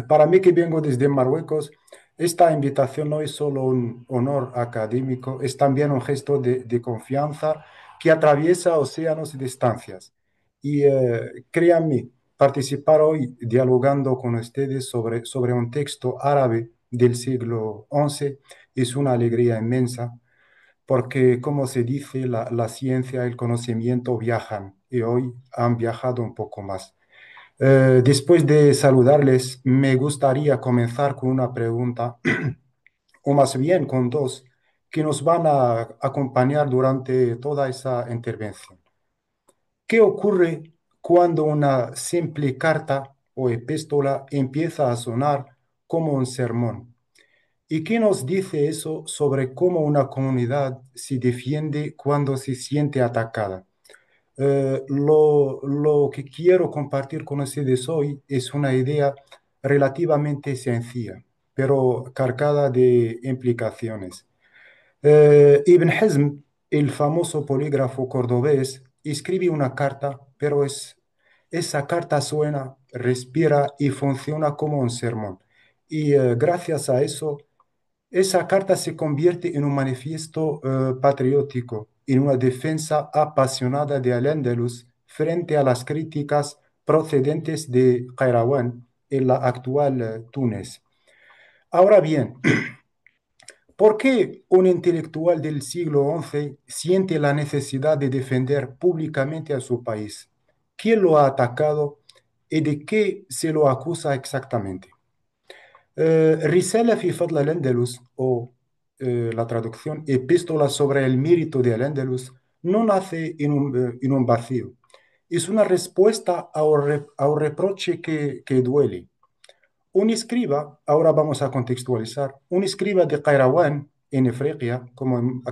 Para mí que vengo desde Marruecos, esta invitación no es solo un honor académico, es también un gesto de confianza que atraviesa océanos y distancias. Y créanme, participar hoy dialogando con ustedes sobre un texto árabe del siglo XI es una alegría inmensa, porque como se dice, la ciencia y el conocimiento viajan y hoy han viajado un poco más. Después de saludarles, me gustaría comenzar con una pregunta, o más bien con dos, que nos van a acompañar durante toda esa intervención. ¿Qué ocurre cuando una simple carta o epístola empieza a sonar como un sermón? ¿Y qué nos dice eso sobre cómo una comunidad se defiende cuando se siente atacada? Lo que quiero compartir con ustedes hoy es una idea relativamente sencilla, pero cargada de implicaciones. Ibn Hazm, el famoso polígrafo cordobés, escribe una carta, pero esa carta suena, respira y funciona como un sermón. Y gracias a eso esa carta se convierte en un manifiesto patriótico, en una defensa apasionada de Al-Ándalus frente a las críticas procedentes de Qayrawán en la actual Túnez. Ahora bien, ¿por qué un intelectual del siglo XI siente la necesidad de defender públicamente a su país? ¿Quién lo ha atacado y de qué se lo acusa exactamente? رسالة في فضل الأندلس o la traducción epístola sobre el mérito de Al-Ándalus no nace en un vacío. Es una respuesta a un reproche que duele. Un escriba, ahora vamos a contextualizar, un escriba de Qayrawán en Efriqiya, como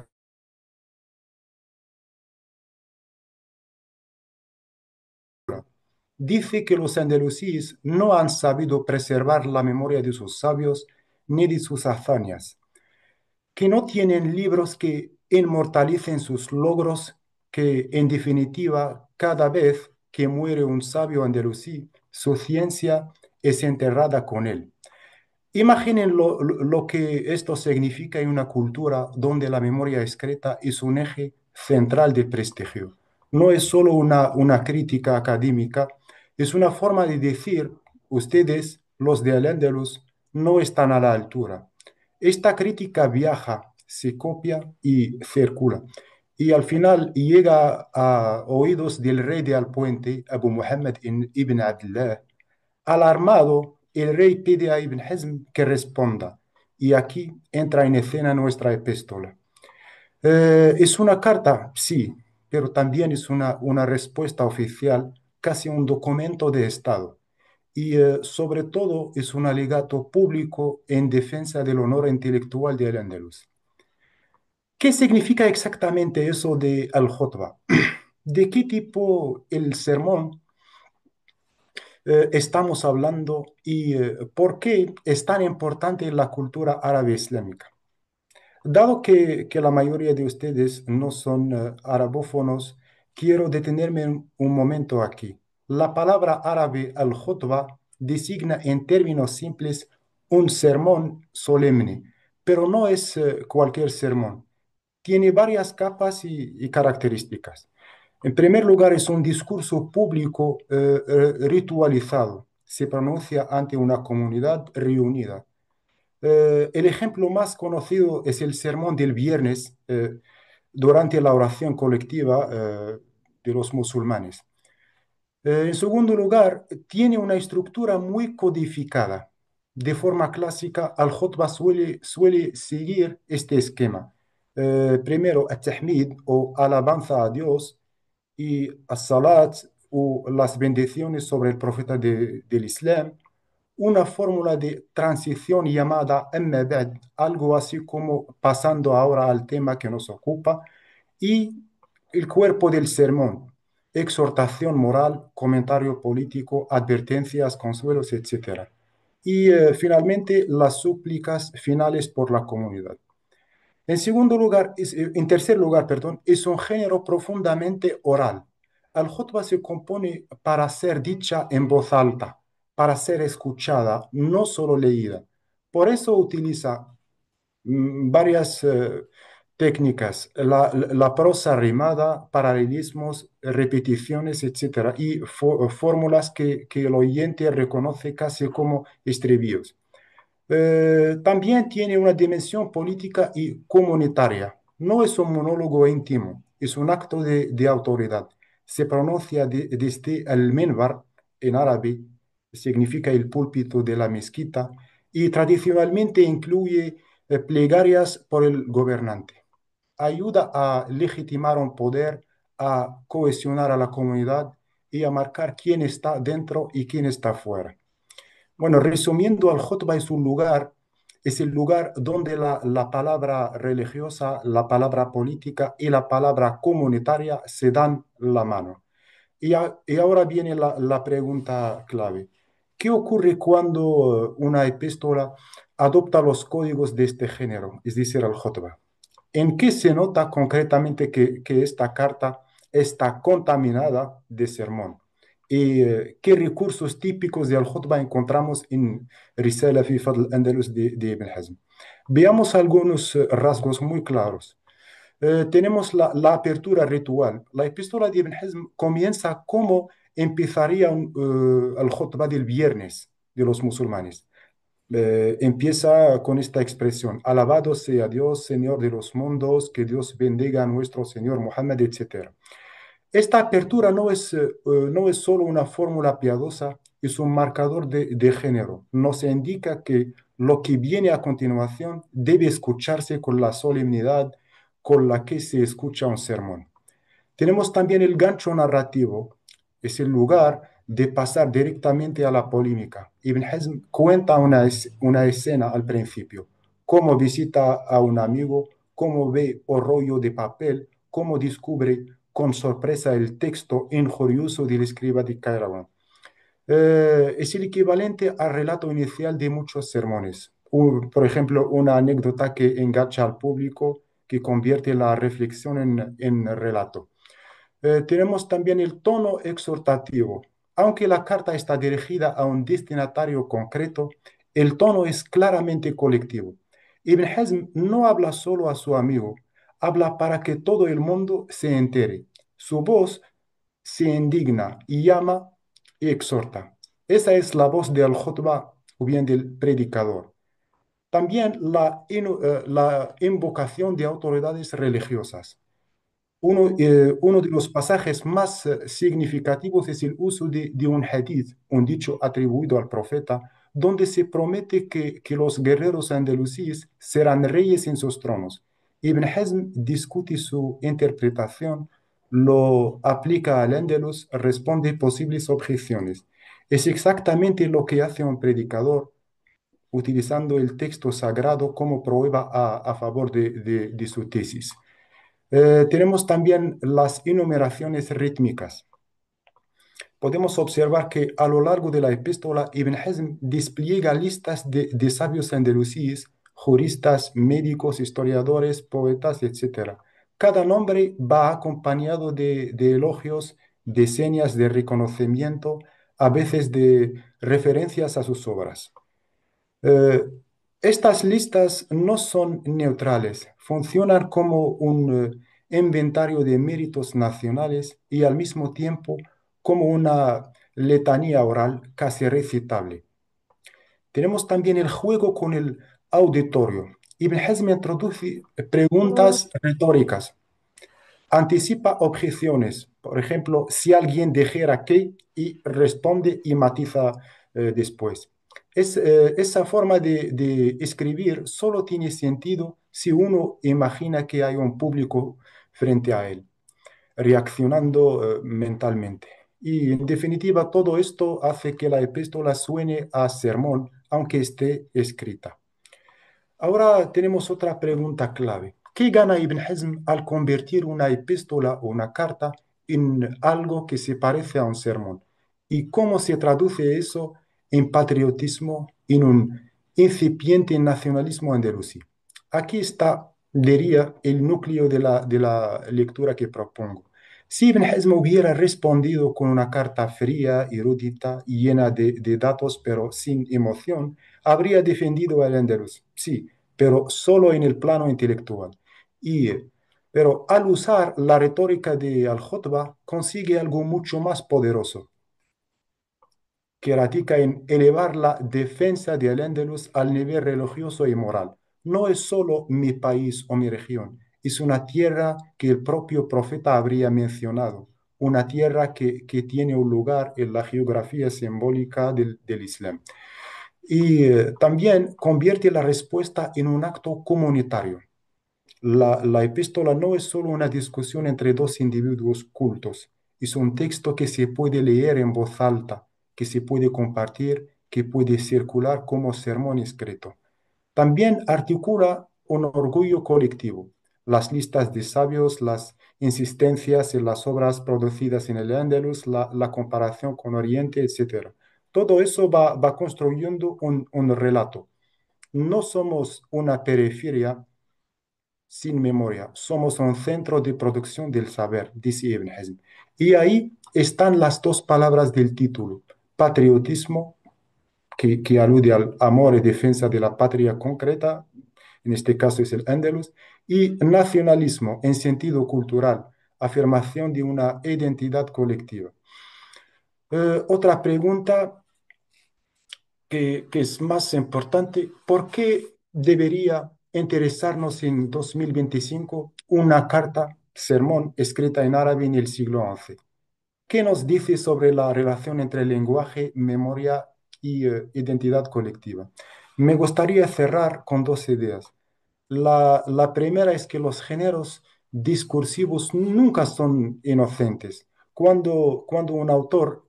dice que los andalusíes no han sabido preservar la memoria de sus sabios ni de sus hazañas, que no tienen libros que inmortalicen sus logros, que en definitiva, cada vez que muere un sabio andalusí, su ciencia es enterrada con él. Imaginen lo que esto significa en una cultura donde la memoria escrita es un eje central de prestigio. No es solo una crítica académica, es una forma de decir, ustedes, los de Al-Ándalus, no están a la altura. Esta crítica viaja, se copia y circula. Y al final llega a oídos del rey de Alpuente, Abu Muhammad ibn Abdullah. Alarmado, el rey pide a Ibn Hazm que responda. Y aquí entra en escena nuestra epístola. Es una carta, sí, pero también es una respuesta oficial, casi un documento de Estado. Y sobre todo es un alegato público en defensa del honor intelectual de Al-Ándalus. ¿Qué significa exactamente eso de al-Khutbah? ¿De qué tipo el sermón estamos hablando y por qué es tan importante en la cultura árabe islámica? Dado que la mayoría de ustedes no son arabófonos, quiero detenerme un momento aquí. La palabra árabe al-khutbah designa en términos simples un sermón solemne, pero no es cualquier sermón. Tiene varias capas y características. En primer lugar, es un discurso público ritualizado. Se pronuncia ante una comunidad reunida. El ejemplo más conocido es el sermón del viernes durante la oración colectiva de los musulmanes. En segundo lugar, tiene una estructura muy codificada. De forma clásica, al-Khutbah suele seguir este esquema. Primero, al-Tahmid o alabanza a Dios y as-Salat o las bendiciones sobre el profeta del Islam, una fórmula de transición llamada Amma Ba'd, algo así como pasando ahora al tema que nos ocupa, y el cuerpo del sermón, exhortación moral, comentario político, advertencias, consuelos, etcétera. Y finalmente las súplicas finales por la comunidad. En tercer lugar, perdón, es un género profundamente oral. Al-Khutbah se compone para ser dicha en voz alta, para ser escuchada, no solo leída. Por eso utiliza varias técnicas, la prosa rimada, paralelismos, repeticiones, etcétera, y fórmulas que el oyente reconoce casi como estribillos. También tiene una dimensión política y comunitaria. No es un monólogo íntimo, es un acto de autoridad. Se pronuncia desde el minbar en árabe, significa el púlpito de la mezquita, y tradicionalmente incluye plegarias por el gobernante. Ayuda a legitimar un poder, a cohesionar a la comunidad y a marcar quién está dentro y quién está fuera. Bueno, resumiendo, el Khutbah es el lugar donde la palabra religiosa, la palabra política y la palabra comunitaria se dan la mano. Y ahora viene la pregunta clave. ¿Qué ocurre cuando una epístola adopta los códigos de este género, es decir, el Khutbah? ¿En qué se nota concretamente que esta carta está contaminada de sermón? ¿Y qué recursos típicos del Khutbah encontramos en Risala fi Fadl Andalus de Ibn Hazm? Veamos algunos rasgos muy claros. Tenemos la apertura ritual. La epístola de Ibn Hazm comienza como empezaría el Khutbah del viernes de los musulmanes. Empieza con esta expresión: alabado sea Dios, Señor de los mundos, que Dios bendiga a nuestro Señor Muhammad, etc. Esta apertura no es solo una fórmula piadosa, es un marcador de género. Nos indica que lo que viene a continuación debe escucharse con la solemnidad con la que se escucha un sermón. Tenemos también el gancho narrativo, es el lugar de pasar directamente a la polémica. Ibn Hazm cuenta una escena al principio, cómo visita a un amigo, cómo ve un rollo de papel, cómo descubre con sorpresa el texto injurioso del escriba de Cairawan. Es el equivalente al relato inicial de muchos sermones. Por ejemplo, una anécdota que engancha al público, que convierte la reflexión en relato. Tenemos también el tono exhortativo. Aunque la carta está dirigida a un destinatario concreto, el tono es claramente colectivo. Ibn Hazm no habla solo a su amigo, habla para que todo el mundo se entere. Su voz se indigna y llama y exhorta. Esa es la voz del khutbah o bien del predicador. También la invocación de autoridades religiosas. Uno de los pasajes más significativos es el uso de un hadith, un dicho atribuido al profeta, donde se promete que los guerreros andalusíes serán reyes en sus tronos. Ibn Hazm discute su interpretación, lo aplica al Andalus, responde posibles objeciones. Es exactamente lo que hace un predicador utilizando el texto sagrado como prueba a favor de su tesis. Tenemos también las enumeraciones rítmicas. Podemos observar que a lo largo de la epístola, Ibn Hazm despliega listas de sabios andalusíes, juristas, médicos, historiadores, poetas, etc. Cada nombre va acompañado de elogios, de señas de reconocimiento, a veces de referencias a sus obras. Eh, Estas listas no son neutrales, funcionan como un inventario de méritos nacionales y al mismo tiempo como una letanía oral casi recitable. Tenemos también el juego con el auditorio. Ibn Hazm introduce preguntas retóricas, anticipa objeciones. Por ejemplo, si alguien dijera que y responde y matiza después. Esa forma de escribir solo tiene sentido si uno imagina que hay un público frente a él, reaccionando mentalmente. Y en definitiva, todo esto hace que la epístola suene a sermón, aunque esté escrita. Ahora tenemos otra pregunta clave. ¿Qué gana Ibn Hazm al convertir una epístola o una carta en algo que se parece a un sermón? ¿Y cómo se traduce eso en patriotismo, en un incipiente nacionalismo andalusí? Aquí está, diría, el núcleo de la lectura que propongo. Si Ibn Hazm hubiera respondido con una carta fría, erudita y llena de datos, pero sin emoción, habría defendido al Andalus, sí, pero solo en el plano intelectual. Y, pero al usar la retórica de Al-Khutbah, consigue algo mucho más poderoso, que radica en elevar la defensa de Al-Ándalus al nivel religioso y moral. No es solo mi país o mi región, es una tierra que el propio profeta habría mencionado, una tierra que tiene un lugar en la geografía simbólica del Islam. Y también convierte la respuesta en un acto comunitario. La epístola no es solo una discusión entre dos individuos cultos, es un texto que se puede leer en voz alta, que se puede compartir, que puede circular como sermón escrito. También articula un orgullo colectivo, las listas de sabios, las insistencias en las obras producidas en el Andalus, la comparación con Oriente, etcétera. Todo eso va construyendo un relato. No somos una periferia sin memoria. Somos un centro de producción del saber, dice Ibn Hazm. Y ahí están las dos palabras del título, patriotismo, que alude al amor y defensa de la patria concreta, en este caso es el Andalus, y nacionalismo en sentido cultural, afirmación de una identidad colectiva. Otra pregunta que es más importante, ¿por qué debería interesarnos en 2025 una carta, sermón escrita en árabe en el siglo XI? ¿Qué nos dice sobre la relación entre lenguaje, memoria y identidad colectiva? Me gustaría cerrar con dos ideas. La primera es que los géneros discursivos nunca son inocentes. Cuando un autor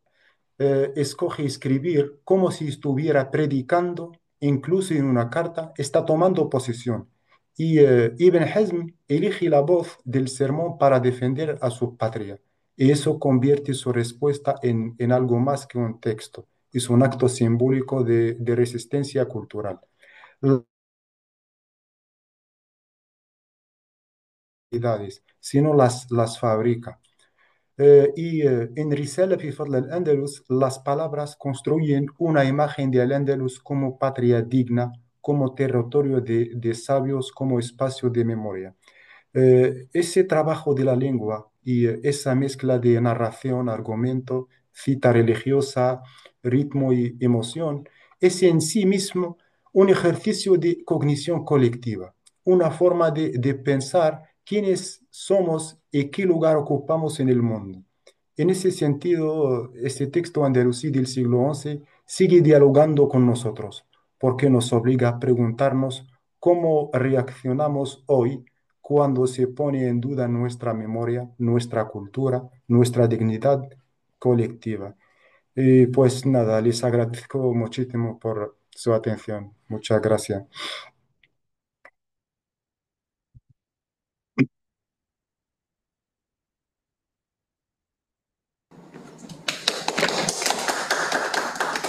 escoge escribir como si estuviera predicando, incluso en una carta, está tomando posición. Y Ibn Hazm elige la voz del sermón para defender a su patria. Y eso convierte su respuesta en algo más que un texto. Es un acto simbólico de resistencia cultural. Las realidades, sino las fabrica. En Risala fi Fadl al-Andalus, las palabras construyen una imagen de Al-Andalus como patria digna, como territorio de sabios, como espacio de memoria. Ese trabajo de la lengua y esa mezcla de narración, argumento, cita religiosa, ritmo y emoción, es en sí mismo un ejercicio de cognición colectiva, una forma de pensar quiénes somos y qué lugar ocupamos en el mundo. En ese sentido, este texto andalusí del siglo XI sigue dialogando con nosotros, porque nos obliga a preguntarnos cómo reaccionamos hoy cuando se pone en duda nuestra memoria, nuestra cultura, nuestra dignidad colectiva. Y pues nada, les agradezco muchísimo por su atención. Muchas gracias.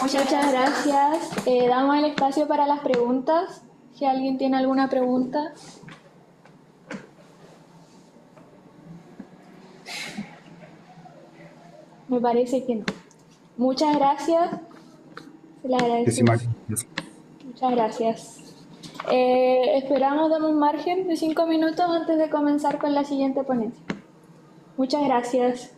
Muchas gracias. Damos el espacio para las preguntas. Si alguien tiene alguna pregunta. Me parece que no. Muchas gracias. Se le agradece. Muchísimas gracias. Muchas gracias. Esperamos dar un margen de 5 minutos antes de comenzar con la siguiente ponencia. Muchas gracias.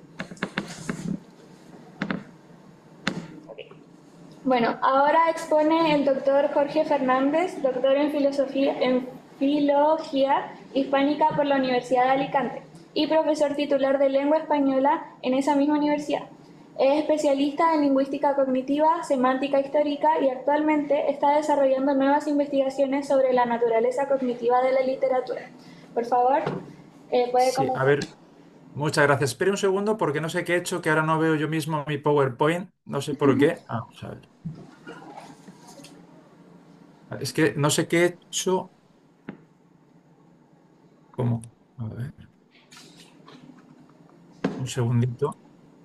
Bueno, ahora expone el doctor Jorge Fernández, doctor en Filología Hispánica por la Universidad de Alicante y profesor titular de Lengua Española en esa misma universidad. Es especialista en lingüística cognitiva, semántica histórica y actualmente está desarrollando nuevas investigaciones sobre la naturaleza cognitiva de la literatura. Por favor, puede Sí, a comenzar. ver, muchas gracias. Espere un segundo porque no sé qué he hecho, que ahora no veo yo mismo mi PowerPoint. No sé por qué. Vamos a ver. Es que no sé qué he hecho. ¿Cómo? A ver, un segundito.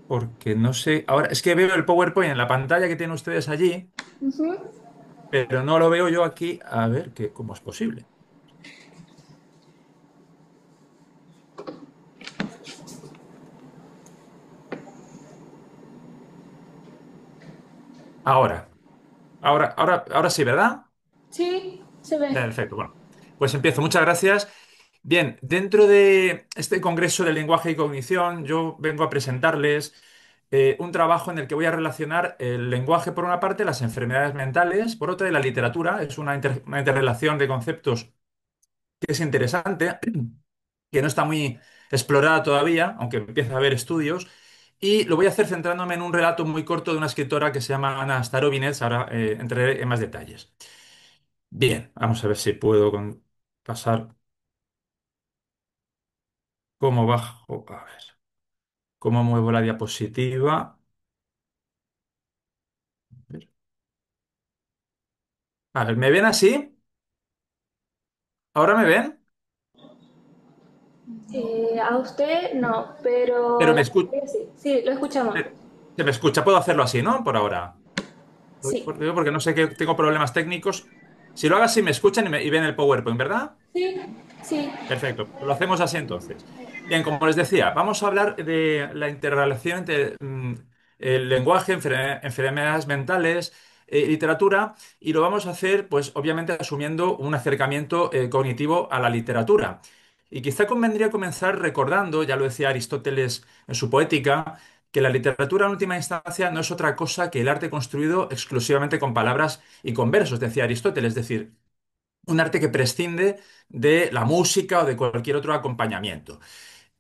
Porque no sé. Ahora, es que veo el PowerPoint en la pantalla que tienen ustedes allí, pero no lo veo yo aquí. A ver, ¿cómo es posible? Ahora, ahora sí, ¿verdad? Sí, se ve. Perfecto, bueno, pues empiezo. Muchas gracias. Bien, dentro de este Congreso de Lenguaje y Cognición, yo vengo a presentarles un trabajo en el que voy a relacionar el lenguaje por una parte, las enfermedades mentales, por otra, y la literatura. Es una interrelación de conceptos que es interesante, que no está muy explorada todavía, aunque empieza a haber estudios. Y lo voy a hacer centrándome en un relato muy corto de una escritora que se llama Ana Starovines. Ahora entraré en más detalles. Bien, vamos a ver si puedo pasar cómo bajo, a ver, cómo muevo la diapositiva. A ver, a ver, ¿me ven así? ¿Ahora me ven? A usted no, pero Pero a me la escucha, mayoría sí. Sí, lo escuchamos. se me escucha. Puedo hacerlo así, ¿no? Por ahora. Sí. Digo porque no sé que tengo problemas técnicos. Si lo hago así, me escuchan y ven el PowerPoint, ¿verdad? Sí, sí. Perfecto, lo hacemos así entonces. Bien, como les decía, vamos a hablar de la interrelación entre el lenguaje, enfermedades mentales, literatura, y lo vamos a hacer, pues obviamente asumiendo un acercamiento cognitivo a la literatura. Y quizá convendría comenzar recordando, ya lo decía Aristóteles en su Poética, que la literatura en última instancia no es otra cosa que el arte construido exclusivamente con palabras y con versos, decía Aristóteles, es decir, un arte que prescinde de la música o de cualquier otro acompañamiento.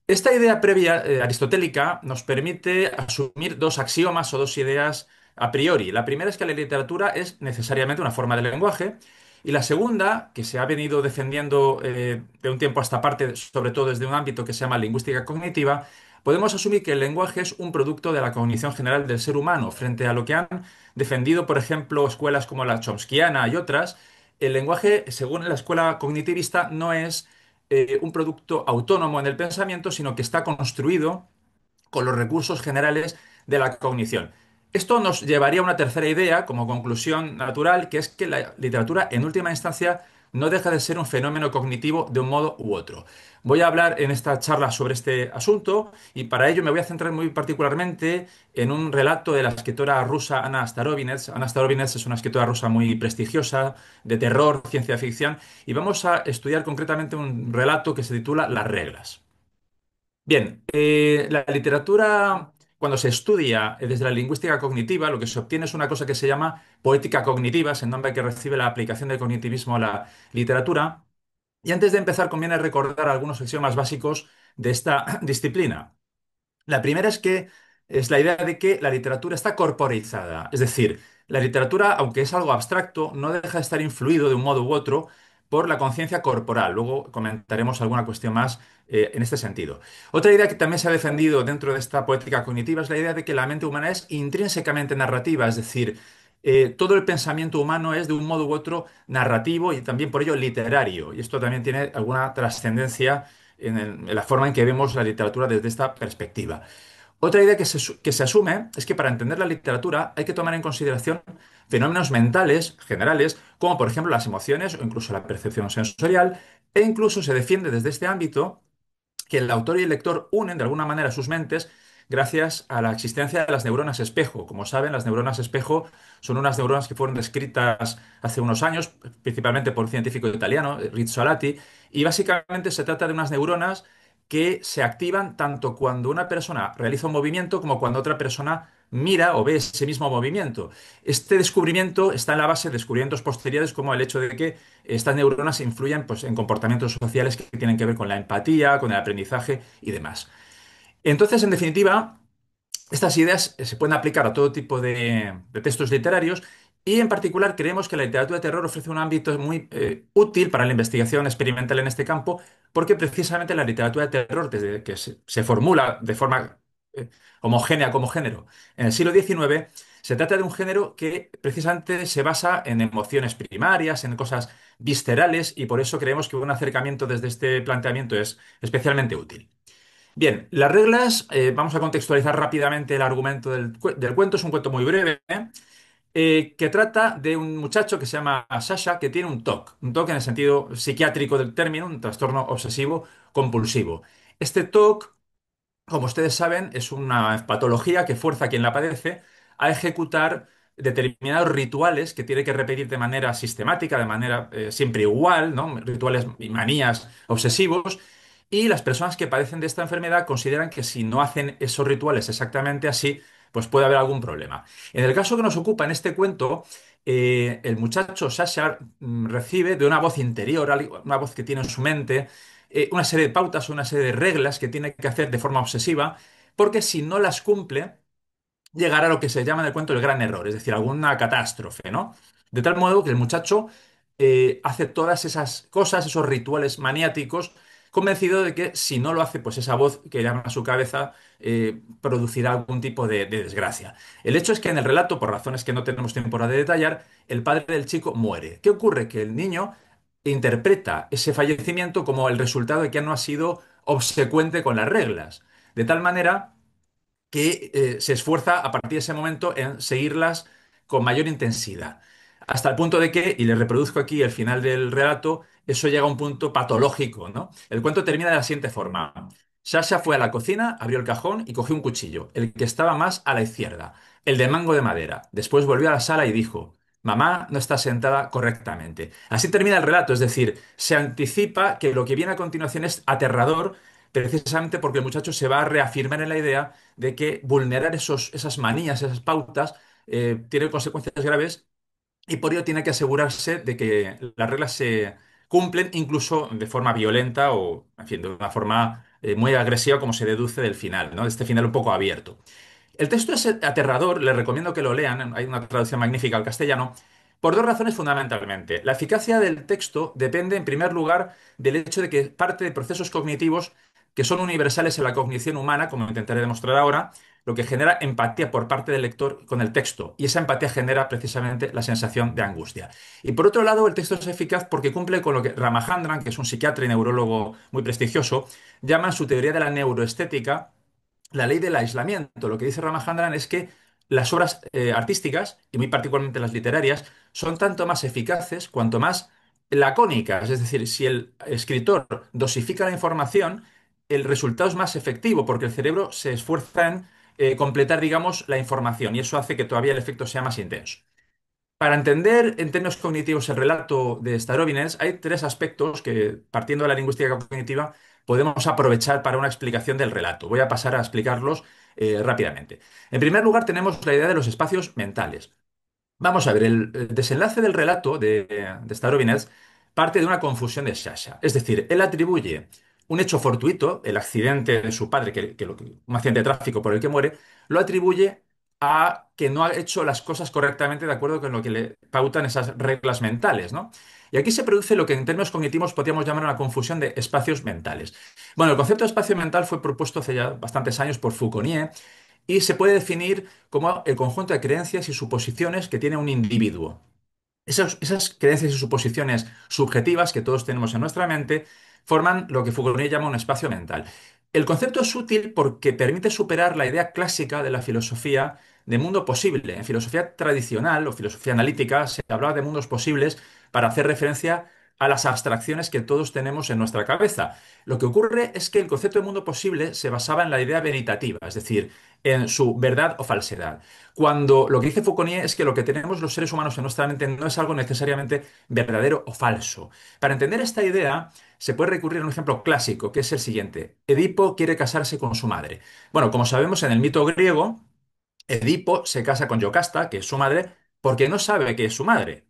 Esta idea previa aristotélica nos permite asumir dos axiomas o dos ideas a priori. La primera es que la literatura es necesariamente una forma de lenguaje, y la segunda, que se ha venido defendiendo de un tiempo a esta parte, sobre todo desde un ámbito que se llama lingüística cognitiva, podemos asumir que el lenguaje es un producto de la cognición general del ser humano, frente a lo que han defendido, por ejemplo, escuelas como la chomskiana y otras. El lenguaje, según la escuela cognitivista, no es un producto autónomo en el pensamiento, sino que está construido con los recursos generales de la cognición. Esto nos llevaría a una tercera idea como conclusión natural, que es que la literatura, en última instancia, no deja de ser un fenómeno cognitivo de un modo u otro. Voy a hablar en esta charla sobre este asunto, y para ello me voy a centrar muy particularmente en un relato de la escritora rusa Ana Starovines. Ana Starovines es una escritora rusa muy prestigiosa, de terror, ciencia ficción, y vamos a estudiar concretamente un relato que se titula Las reglas. Bien, la literatura, cuando se estudia desde la lingüística cognitiva, lo que se obtiene es una cosa que se llama poética cognitiva, es el nombre que recibe la aplicación del cognitivismo a la literatura. Y antes de empezar, conviene recordar algunos axiomas básicos de esta disciplina. La primera es la idea de que la literatura está corporeizada, es decir, la literatura, aunque es algo abstracto, no deja de estar influido de un modo u otro por la conciencia corporal. Luego comentaremos alguna cuestión más en este sentido. Otra idea que también se ha defendido dentro de esta poética cognitiva es la idea de que la mente humana es intrínsecamente narrativa, es decir, todo el pensamiento humano es de un modo u otro narrativo y también por ello literario. Y esto también tiene alguna trascendencia en la forma en que vemos la literatura desde esta perspectiva. Otra idea que se asume es que para entender la literatura hay que tomar en consideración fenómenos mentales generales, como por ejemplo las emociones o incluso la percepción sensorial, e incluso se defiende desde este ámbito que el autor y el lector unen de alguna manera sus mentes gracias a la existencia de las neuronas espejo. Como saben, las neuronas espejo son unas neuronas que fueron descritas hace unos años, principalmente por un científico italiano, Rizzolatti, y básicamente se trata de unas neuronas que se activan tanto cuando una persona realiza un movimiento como cuando otra persona mira o ve ese mismo movimiento. Este descubrimiento está en la base de descubrimientos posteriores, como el hecho de que estas neuronas influyen, pues, en comportamientos sociales que tienen que ver con la empatía, con el aprendizaje y demás. Entonces, en definitiva, estas ideas se pueden aplicar a todo tipo de textos literarios, y en particular creemos que la literatura de terror ofrece un ámbito muy útil para la investigación experimental en este campo, porque precisamente la literatura de terror, desde que se formula de forma eh, homogénea como género en el siglo XIX, se trata de un género que precisamente se basa en emociones primarias, en cosas viscerales, y por eso creemos que un acercamiento desde este planteamiento es especialmente útil. Bien, las reglas, vamos a contextualizar rápidamente el argumento del cuento. Es un cuento muy breve, que trata de un muchacho que se llama Sasha, que tiene un TOC en el sentido psiquiátrico del término, un trastorno obsesivo compulsivo. Este TOC, como ustedes saben, es una patología que fuerza a quien la padece a ejecutar determinados rituales que tiene que repetir de manera sistemática, de manera siempre igual, ¿no? Rituales y manías obsesivos. Y las personas que padecen de esta enfermedad consideran que si no hacen esos rituales exactamente así, pues puede haber algún problema. En el caso que nos ocupa en este cuento, el muchacho Sasha recibe de una voz interior, una voz que tiene en su mente, una serie de pautas, una serie de reglas que tiene que hacer de forma obsesiva, porque si no las cumple, llegar a lo que se llama en el cuento el gran error, es decir, alguna catástrofe, ¿no? De tal modo que el muchacho hace todas esas cosas, esos rituales maniáticos, convencido de que si no lo hace, pues esa voz que llama a su cabeza producirá algún tipo de desgracia. El hecho es que en el relato, por razones que no tenemos tiempo ahora de detallar, el padre del chico muere. ¿Qué ocurre? Que el niño interpreta ese fallecimiento como el resultado de que no ha sido obsecuente con las reglas. De tal manera que se esfuerza a partir de ese momento en seguirlas con mayor intensidad. Hasta el punto de que, y le reproduzco aquí el final del relato, eso llega a un punto patológico, ¿no? El cuento termina de la siguiente forma. Sasha fue a la cocina, abrió el cajón y cogió un cuchillo, el que estaba más a la izquierda, el de mango de madera. Después volvió a la sala y dijo: Mamá no está sentada correctamente. Así termina el relato, es decir, se anticipa que lo que viene a continuación es aterrador, precisamente porque el muchacho se va a reafirmar en la idea de que vulnerar esas manías, esas pautas, tiene consecuencias graves y por ello tiene que asegurarse de que las reglas se cumplen incluso de forma violenta o, en fin, de una forma muy agresiva como se deduce del final, ¿no? De este final un poco abierto. El texto es aterrador, les recomiendo que lo lean, hay una traducción magnífica al castellano, por dos razones fundamentalmente. La eficacia del texto depende, en primer lugar, del hecho de que parte de procesos cognitivos que son universales en la cognición humana, como intentaré demostrar ahora, lo que genera empatía por parte del lector con el texto, y esa empatía genera precisamente la sensación de angustia. Y por otro lado, el texto es eficaz porque cumple con lo que Ramachandran, que es un psiquiatra y neurólogo muy prestigioso, llama en su teoría de la neuroestética la ley del aislamiento. Lo que dice Ramachandran es que las obras artísticas, y muy particularmente las literarias, son tanto más eficaces cuanto más lacónicas. Es decir, si el escritor dosifica la información, el resultado es más efectivo porque el cerebro se esfuerza en completar, digamos, la información y eso hace que todavía el efecto sea más intenso. Para entender en términos cognitivos el relato de Starovines, hay tres aspectos que, partiendo de la lingüística cognitiva, podemos aprovechar para una explicación del relato. Voy a pasar a explicarlos rápidamente. En primer lugar, tenemos la idea de los espacios mentales. Vamos a ver, el desenlace del relato de Starobinet parte de una confusión de Sasha. Es decir, él atribuye un hecho fortuito, el accidente de su padre, un accidente de tráfico por el que muere, lo atribuye a que no ha hecho las cosas correctamente de acuerdo con lo que le pautan esas reglas mentales, ¿no? Y aquí se produce lo que en términos cognitivos podríamos llamar una confusión de espacios mentales. Bueno, el concepto de espacio mental fue propuesto hace ya bastantes años por Foucault y se puede definir como el conjunto de creencias y suposiciones que tiene un individuo. Esas creencias y suposiciones subjetivas que todos tenemos en nuestra mente forman lo que Foucault llama un espacio mental. El concepto es útil porque permite superar la idea clásica de la filosofía de mundo posible. En filosofía tradicional o filosofía analítica se hablaba de mundos posibles para hacer referencia a las abstracciones que todos tenemos en nuestra cabeza. Lo que ocurre es que el concepto de mundo posible se basaba en la idea veritativa, es decir, en su verdad o falsedad. Cuando lo que dice Foucault es que lo que tenemos los seres humanos en nuestra mente no es algo necesariamente verdadero o falso. Para entender esta idea, se puede recurrir a un ejemplo clásico, que es el siguiente. Edipo quiere casarse con su madre. Bueno, como sabemos en el mito griego, Edipo se casa con Yocasta, que es su madre, porque no sabe que es su madre.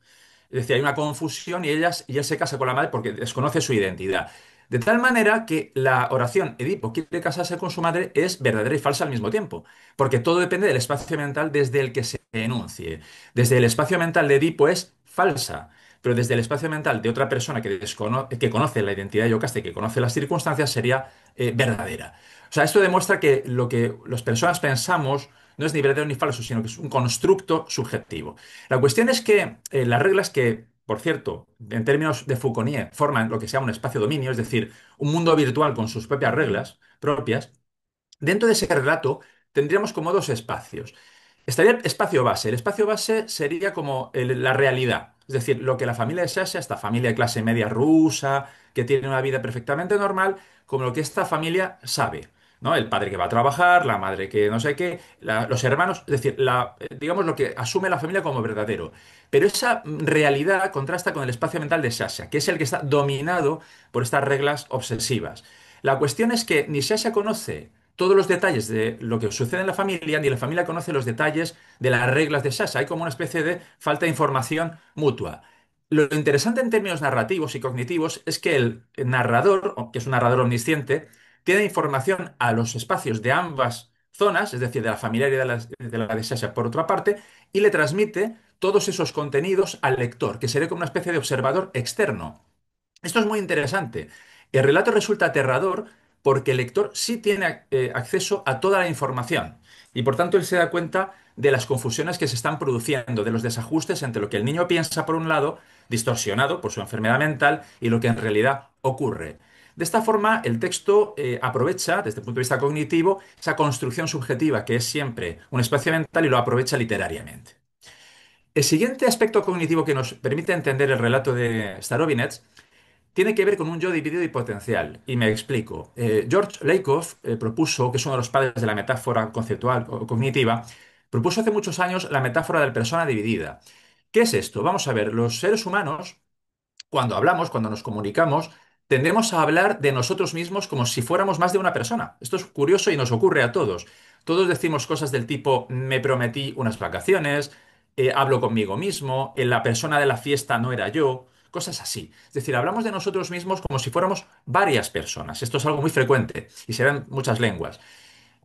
Es decir, hay una confusión y él se casa con la madre porque desconoce su identidad. De tal manera que la oración Edipo quiere casarse con su madre es verdadera y falsa al mismo tiempo, porque todo depende del espacio mental desde el que se enuncie. Desde el espacio mental de Edipo es falsa, pero desde el espacio mental de otra persona que conoce la identidad de Yocasta y que conoce las circunstancias sería verdadera. O sea, esto demuestra que lo que las personas pensamos no es ni verdadero ni falso, sino que es un constructo subjetivo. La cuestión es que las reglas que, por cierto, en términos de Foucault, forman lo que se llama un espacio dominio, es decir, un mundo virtual con sus propias reglas propias, dentro de ese relato tendríamos como dos espacios. Estaría el espacio base. El espacio base sería como la realidad. Es decir, lo que la familia de Sasha, esta familia de clase media rusa, que tiene una vida perfectamente normal, como lo que esta familia sabe. ¿no? El padre que va a trabajar, la madre que no sé qué, los hermanos, es decir, digamos lo que asume la familia como verdadero. Pero esa realidad contrasta con el espacio mental de Sasha, que es el que está dominado por estas reglas obsesivas. La cuestión es que ni Sasha conoce todos los detalles de lo que sucede en la familia, ni la familia conoce los detalles de las reglas de Sasha. Hay como una especie de falta de información mutua. Lo interesante en términos narrativos y cognitivos es que el narrador, que es un narrador omnisciente, tiene información a los espacios de ambas zonas, es decir, de la familiar y de la de Sasha por otra parte, y le transmite todos esos contenidos al lector, que sería como una especie de observador externo. Esto es muy interesante. El relato resulta aterrador porque el lector sí tiene acceso a toda la información y por tanto él se da cuenta de las confusiones que se están produciendo, de los desajustes entre lo que el niño piensa por un lado, distorsionado por su enfermedad mental, y lo que en realidad ocurre. De esta forma, el texto aprovecha, desde el punto de vista cognitivo, esa construcción subjetiva que es siempre un espacio mental y lo aprovecha literariamente. El siguiente aspecto cognitivo que nos permite entender el relato de Starobinet tiene que ver con un yo dividido y potencial. Y me explico. George Lakoff propuso, que es uno de los padres de la metáfora conceptual o cognitiva, propuso hace muchos años la metáfora de la persona dividida. ¿Qué es esto? Vamos a ver, los seres humanos cuando hablamos, cuando nos comunicamos, tendemos a hablar de nosotros mismos como si fuéramos más de una persona. Esto es curioso y nos ocurre a todos. Todos decimos cosas del tipo, me prometí unas vacaciones, hablo conmigo mismo, la persona de la fiesta no era yo, cosas así. Es decir, hablamos de nosotros mismos como si fuéramos varias personas. Esto es algo muy frecuente y se ve en muchas lenguas.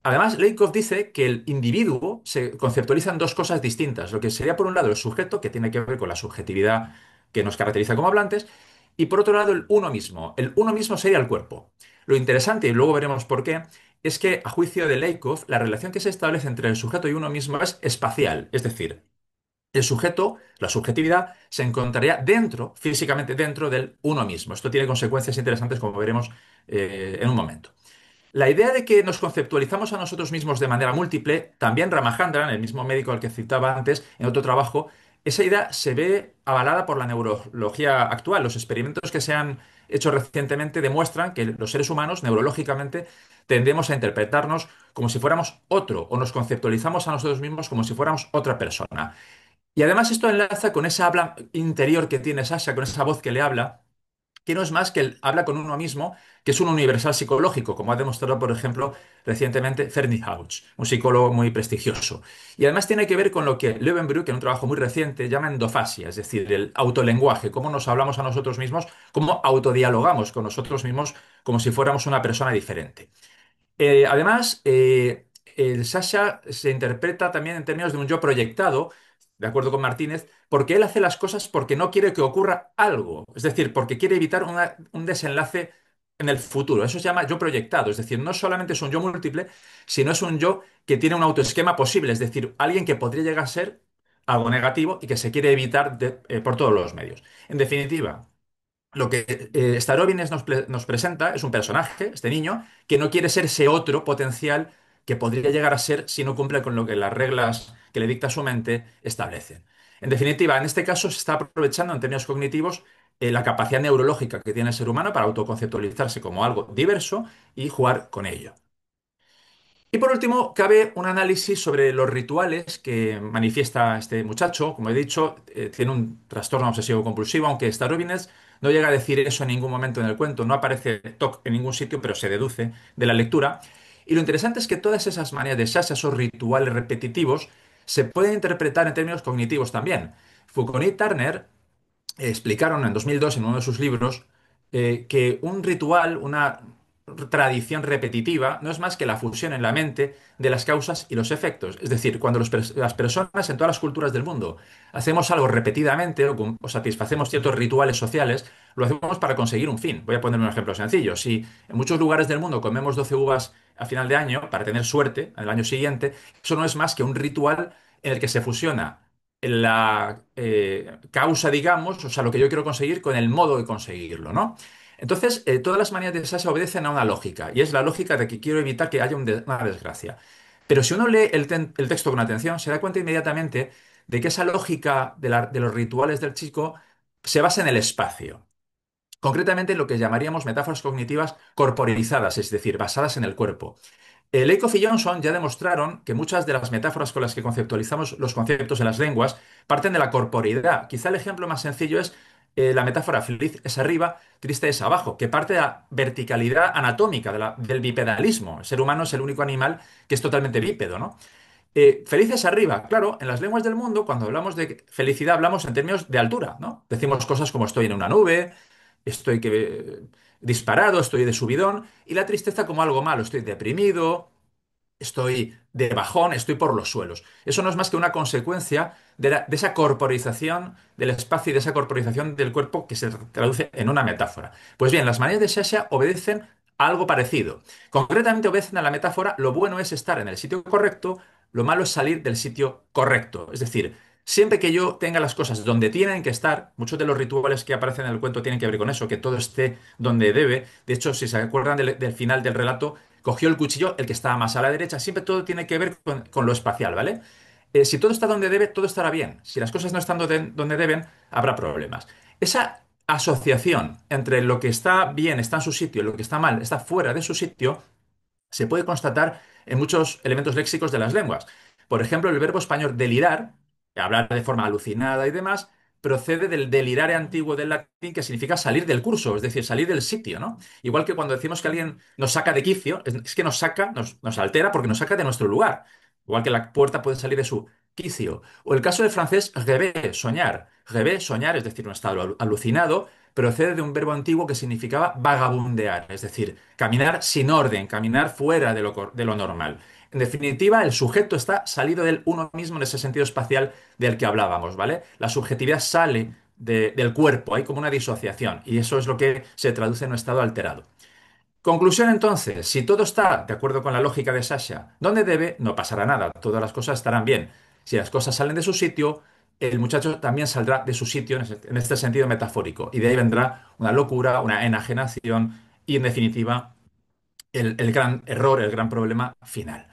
Además, Lakoff dice que el individuo se conceptualiza en dos cosas distintas. Lo que sería, por un lado, el sujeto, que tiene que ver con la subjetividad que nos caracteriza como hablantes, y por otro lado, el uno mismo. El uno mismo sería el cuerpo. Lo interesante, y luego veremos por qué, es que, a juicio de Lakoff, la relación que se establece entre el sujeto y uno mismo es espacial. Es decir, el sujeto, la subjetividad, se encontraría dentro, físicamente dentro del uno mismo. Esto tiene consecuencias interesantes, como veremos en un momento. La idea de que nos conceptualizamos a nosotros mismos de manera múltiple, también Ramachandran, el mismo médico al que citaba antes en otro trabajo, esa idea se ve avalada por la neurología actual. Los experimentos que se han hecho recientemente demuestran que los seres humanos, neurológicamente, tendemos a interpretarnos como si fuéramos otro, o nos conceptualizamos a nosotros mismos como si fuéramos otra persona. Y además esto enlaza con esa habla interior que tiene Sasha, con esa voz que le habla, que no es más que él habla con uno mismo, que es un universal psicológico, como ha demostrado, por ejemplo, recientemente Fernie Hauch, un psicólogo muy prestigioso. Y además tiene que ver con lo que Löwenbrock, en un trabajo muy reciente, llama endofasia, es decir, el autolenguaje, cómo nos hablamos a nosotros mismos, cómo autodialogamos con nosotros mismos como si fuéramos una persona diferente. Además, el Sasha se interpreta también en términos de un yo proyectado, de acuerdo con Martínez, porque él hace las cosas porque no quiere que ocurra algo, es decir, porque quiere evitar un desenlace en el futuro. Eso se llama yo proyectado, es decir, no solamente es un yo múltiple, sino es un yo que tiene un autoesquema posible, es decir, alguien que podría llegar a ser algo negativo y que se quiere evitar por todos los medios. En definitiva, lo que Starovines nos presenta es un personaje, este niño, que no quiere ser ese otro potencial que podría llegar a ser si no cumple con lo que las reglas que le dicta su mente establecen. En definitiva, en este caso se está aprovechando en términos cognitivos la capacidad neurológica que tiene el ser humano para autoconceptualizarse como algo diverso y jugar con ello. Y por último, cabe un análisis sobre los rituales que manifiesta este muchacho. Como he dicho, tiene un trastorno obsesivo compulsivo, aunque Starobinets no llega a decir eso en ningún momento en el cuento, no aparece TOC en ningún sitio, pero se deduce de la lectura. Y lo interesante es que todas esas maneras de Sasha, esos rituales repetitivos, se pueden interpretar en términos cognitivos también. Foucault y Turner explicaron en 2002 en uno de sus libros que un ritual, una tradición repetitiva, no es más que la fusión en la mente de las causas y los efectos. Es decir, cuando las personas en todas las culturas del mundo hacemos algo repetidamente o satisfacemos ciertos rituales sociales, lo hacemos para conseguir un fin. Voy a poner un ejemplo sencillo. Si en muchos lugares del mundo comemos 12 uvas a final de año para tener suerte en el año siguiente, eso no es más que un ritual en el que se fusiona la causa, digamos, o sea, lo que yo quiero conseguir con el modo de conseguirlo, ¿no? Entonces, todas las manías de Sasha obedecen a una lógica, y es la lógica de que quiero evitar que haya una desgracia. Pero si uno lee el texto con atención, se da cuenta inmediatamente de que esa lógica de los rituales del chico se basa en el espacio. concretamente en lo que llamaríamos metáforas cognitivas corporizadas, es decir, basadas en el cuerpo. Lakoff y Johnson ya demostraron que muchas de las metáforas con las que conceptualizamos los conceptos de las lenguas parten de la corporeidad. Quizá el ejemplo más sencillo es la metáfora feliz es arriba, triste es abajo, que parte de la verticalidad anatómica del bipedalismo. El ser humano es el único animal que es totalmente bípedo, ¿no? Felices arriba, claro, en las lenguas del mundo, cuando hablamos de felicidad, hablamos en términos de altura, ¿no? Decimos cosas como estoy en una nube, estoy disparado, estoy de subidón, y la tristeza como algo malo, estoy deprimido, estoy de bajón, estoy por los suelos. Eso no es más que una consecuencia de esa corporización del espacio y de esa corporización del cuerpo que se traduce en una metáfora. Pues bien, las manías de Sasha obedecen a algo parecido. Concretamente obedecen a la metáfora, lo bueno es estar en el sitio correcto, lo malo es salir del sitio correcto. Es decir, siempre que yo tenga las cosas donde tienen que estar, muchos de los rituales que aparecen en el cuento tienen que ver con eso, que todo esté donde debe. De hecho, si se acuerdan del final del relato, cogió el cuchillo, el que estaba más a la derecha. Siempre todo tiene que ver con lo espacial, ¿vale? Si todo está donde debe, todo estará bien. Si las cosas no están donde deben, habrá problemas. Esa asociación entre lo que está bien está en su sitio y lo que está mal está fuera de su sitio se puede constatar en muchos elementos léxicos de las lenguas. Por ejemplo, el verbo español delirar, hablar de forma alucinada y demás, procede del delirare antiguo del latín que significa salir del curso, es decir, salir del sitio, ¿no? Igual que cuando decimos que alguien nos saca de quicio, es que nos saca, nos altera porque nos saca de nuestro lugar. Igual que la puerta puede salir de su quicio. O el caso del francés rêver, soñar. Rêver, soñar, es decir, un estado alucinado, procede de un verbo antiguo que significaba vagabundear, es decir, caminar sin orden, caminar fuera de lo normal. En definitiva, el sujeto está salido del uno mismo en ese sentido espacial del que hablábamos, ¿vale? La subjetividad sale del cuerpo, hay como una disociación, y eso es lo que se traduce en un estado alterado. Conclusión entonces, si todo está de acuerdo con la lógica de Sasha, donde debe, no pasará nada, todas las cosas estarán bien. Si las cosas salen de su sitio, el muchacho también saldrá de su sitio en este sentido metafórico, y de ahí vendrá una locura, una enajenación y, en definitiva, el gran error, el gran problema final.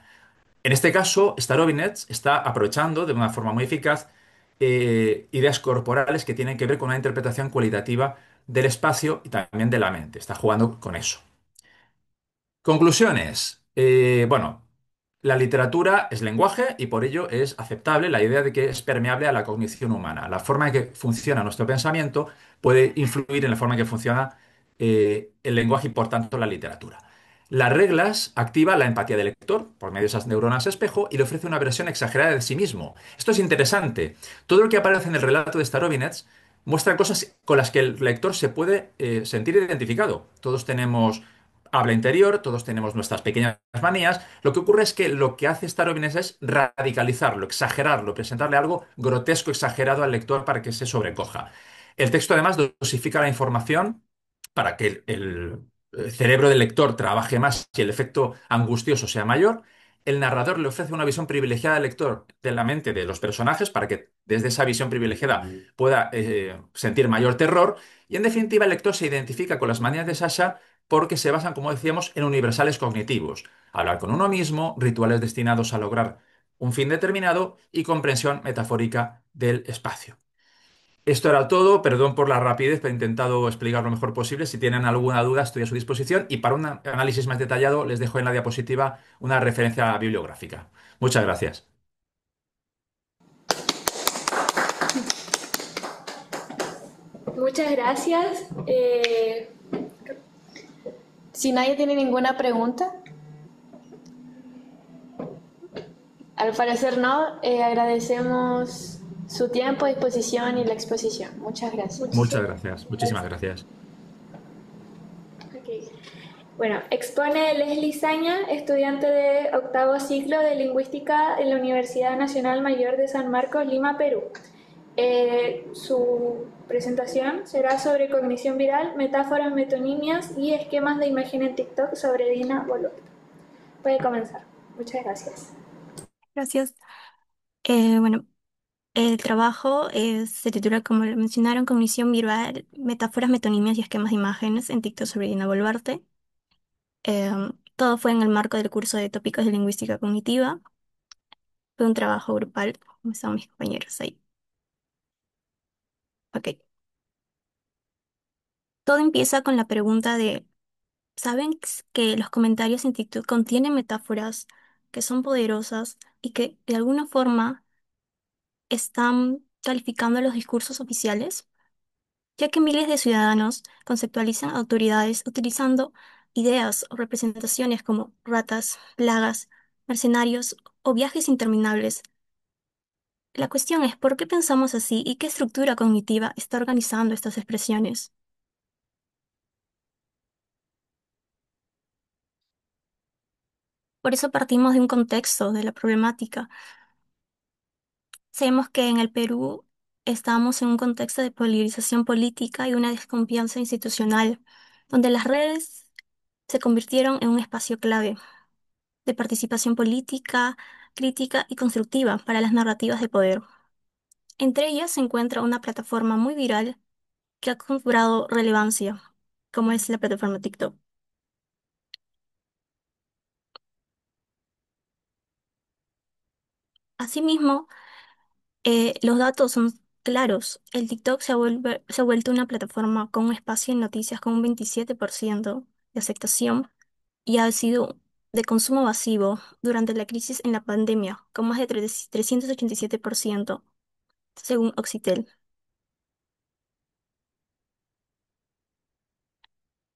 En este caso, Starovinets está aprovechando de una forma muy eficaz ideas corporales que tienen que ver con una interpretación cualitativa del espacio y también de la mente. Está jugando con eso. Conclusiones. Bueno, la literatura es lenguaje y por ello es aceptable la idea de que es permeable a la cognición humana. La forma en que funciona nuestro pensamiento puede influir en la forma en que funciona el lenguaje y por tanto la literatura. Las reglas activa la empatía del lector por medio de esas neuronas espejo y le ofrece una versión exagerada de sí mismo. Esto es interesante. Todo lo que aparece en el relato de Starovinets muestra cosas con las que el lector se puede sentir identificado. Todos tenemos habla interior, todos tenemos nuestras pequeñas manías. Lo que ocurre es que lo que hace Starobinet es radicalizarlo, exagerarlo, presentarle algo grotesco, exagerado al lector para que se sobrecoja. El texto además dosifica la información para que el cerebro del lector trabaje más y el efecto angustioso sea mayor. El narrador le ofrece una visión privilegiada al lector de la mente de los personajes para que desde esa visión privilegiada pueda sentir mayor terror. Y en definitiva, el lector se identifica con las manías de Sasha porque se basan, como decíamos, en universales cognitivos. Hablar con uno mismo, rituales destinados a lograr un fin determinado y comprensión metafórica del espacio. Esto era todo, perdón por la rapidez, pero he intentado explicar lo mejor posible. Si tienen alguna duda, estoy a su disposición y para un análisis más detallado les dejo en la diapositiva una referencia bibliográfica. Muchas gracias. Muchas gracias. Si nadie tiene ninguna pregunta, al parecer no, agradecemos su tiempo, disposición y la exposición. Muchas gracias. Muchas gracias. Muchísimas gracias. Ok. Bueno, expone Leslie Zaña, estudiante de octavo ciclo de Lingüística en la Universidad Nacional Mayor de San Marcos, Lima, Perú. Su presentación será sobre cognición viral, metáforas, metonimias y esquemas de imagen en TikTok sobre Dina Boluarte. Puede comenzar. Muchas gracias. Gracias. Bueno, el trabajo se titula, como lo mencionaron, Cognición Viral, Metáforas, Metonimias y Esquemas de Imágenes en TikTok sobre Dina Boluarte. Todo fue en el marco del curso de Tópicos de Lingüística Cognitiva. Fue un trabajo grupal, como estaban mis compañeros ahí. Ok. Todo empieza con la pregunta de, ¿saben que los comentarios en TikTok contienen metáforas que son poderosas y que de alguna forma están calificando los discursos oficiales? Ya que miles de ciudadanos conceptualizan autoridades utilizando ideas o representaciones como ratas, plagas, mercenarios o viajes interminables. La cuestión es por qué pensamos así y qué estructura cognitiva está organizando estas expresiones. Por eso partimos de un contexto de la problemática. Sabemos que en el Perú estamos en un contexto de polarización política y una desconfianza institucional, donde las redes se convirtieron en un espacio clave de participación política, crítica y constructiva para las narrativas de poder. Entre ellas se encuentra una plataforma muy viral que ha cobrado relevancia, como es la plataforma TikTok. Asimismo, los datos son claros. El TikTok se ha vuelto una plataforma con un espacio en noticias con un 27% de aceptación y ha sido de consumo masivo durante la crisis en la pandemia, con más de 387%, según Oxitel.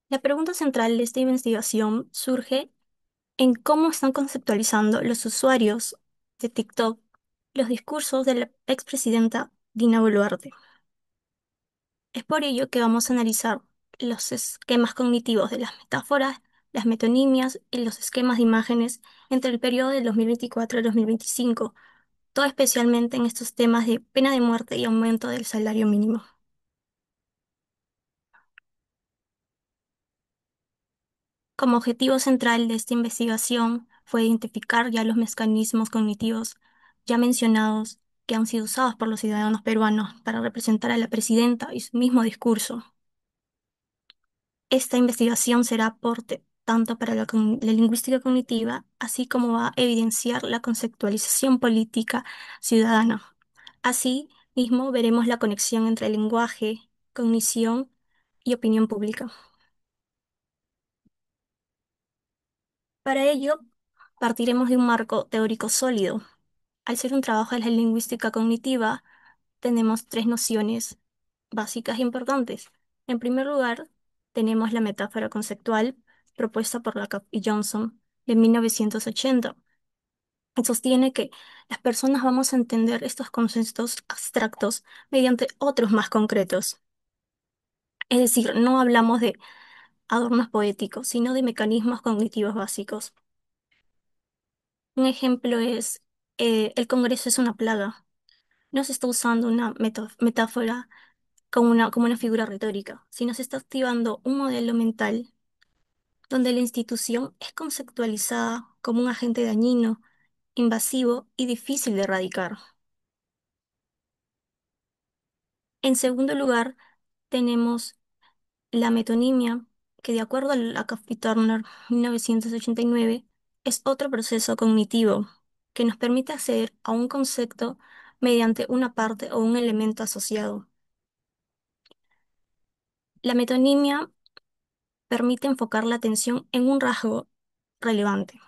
La pregunta central de esta investigación surge en cómo están conceptualizando los usuarios de TikTok los discursos de la expresidenta Dina Boluarte. Es por ello que vamos a analizar los esquemas cognitivos de las metáforas, las metonimias y los esquemas de imágenes entre el periodo del 2024 al 2025, todo especialmente en estos temas de pena de muerte y aumento del salario mínimo. Como objetivo central de esta investigación fue identificar ya los mecanismos cognitivos ya mencionados que han sido usados por los ciudadanos peruanos para representar a la presidenta y su mismo discurso. Esta investigación será aporte tanto para la lingüística cognitiva, así como va a evidenciar la conceptualización política ciudadana. Así mismo veremos la conexión entre lenguaje, cognición y opinión pública. Para ello, partiremos de un marco teórico sólido. Al ser un trabajo de la lingüística cognitiva, tenemos tres nociones básicas e importantes. En primer lugar, tenemos la metáfora conceptual propuesta por Lacan y Johnson de 1980. Sostiene que las personas vamos a entender estos conceptos abstractos mediante otros más concretos. Es decir, no hablamos de adornos poéticos, sino de mecanismos cognitivos básicos. Un ejemplo es, el Congreso es una plaga. No se está usando una metáfora como una figura retórica, sino se está activando un modelo mental donde la institución es conceptualizada como un agente dañino, invasivo y difícil de erradicar. En segundo lugar, tenemos la metonimia, que de acuerdo a la Coffey Turner 1989, es otro proceso cognitivo que nos permite acceder a un concepto mediante una parte o un elemento asociado. La metonimia permite enfocar la atención en un rasgo relevante.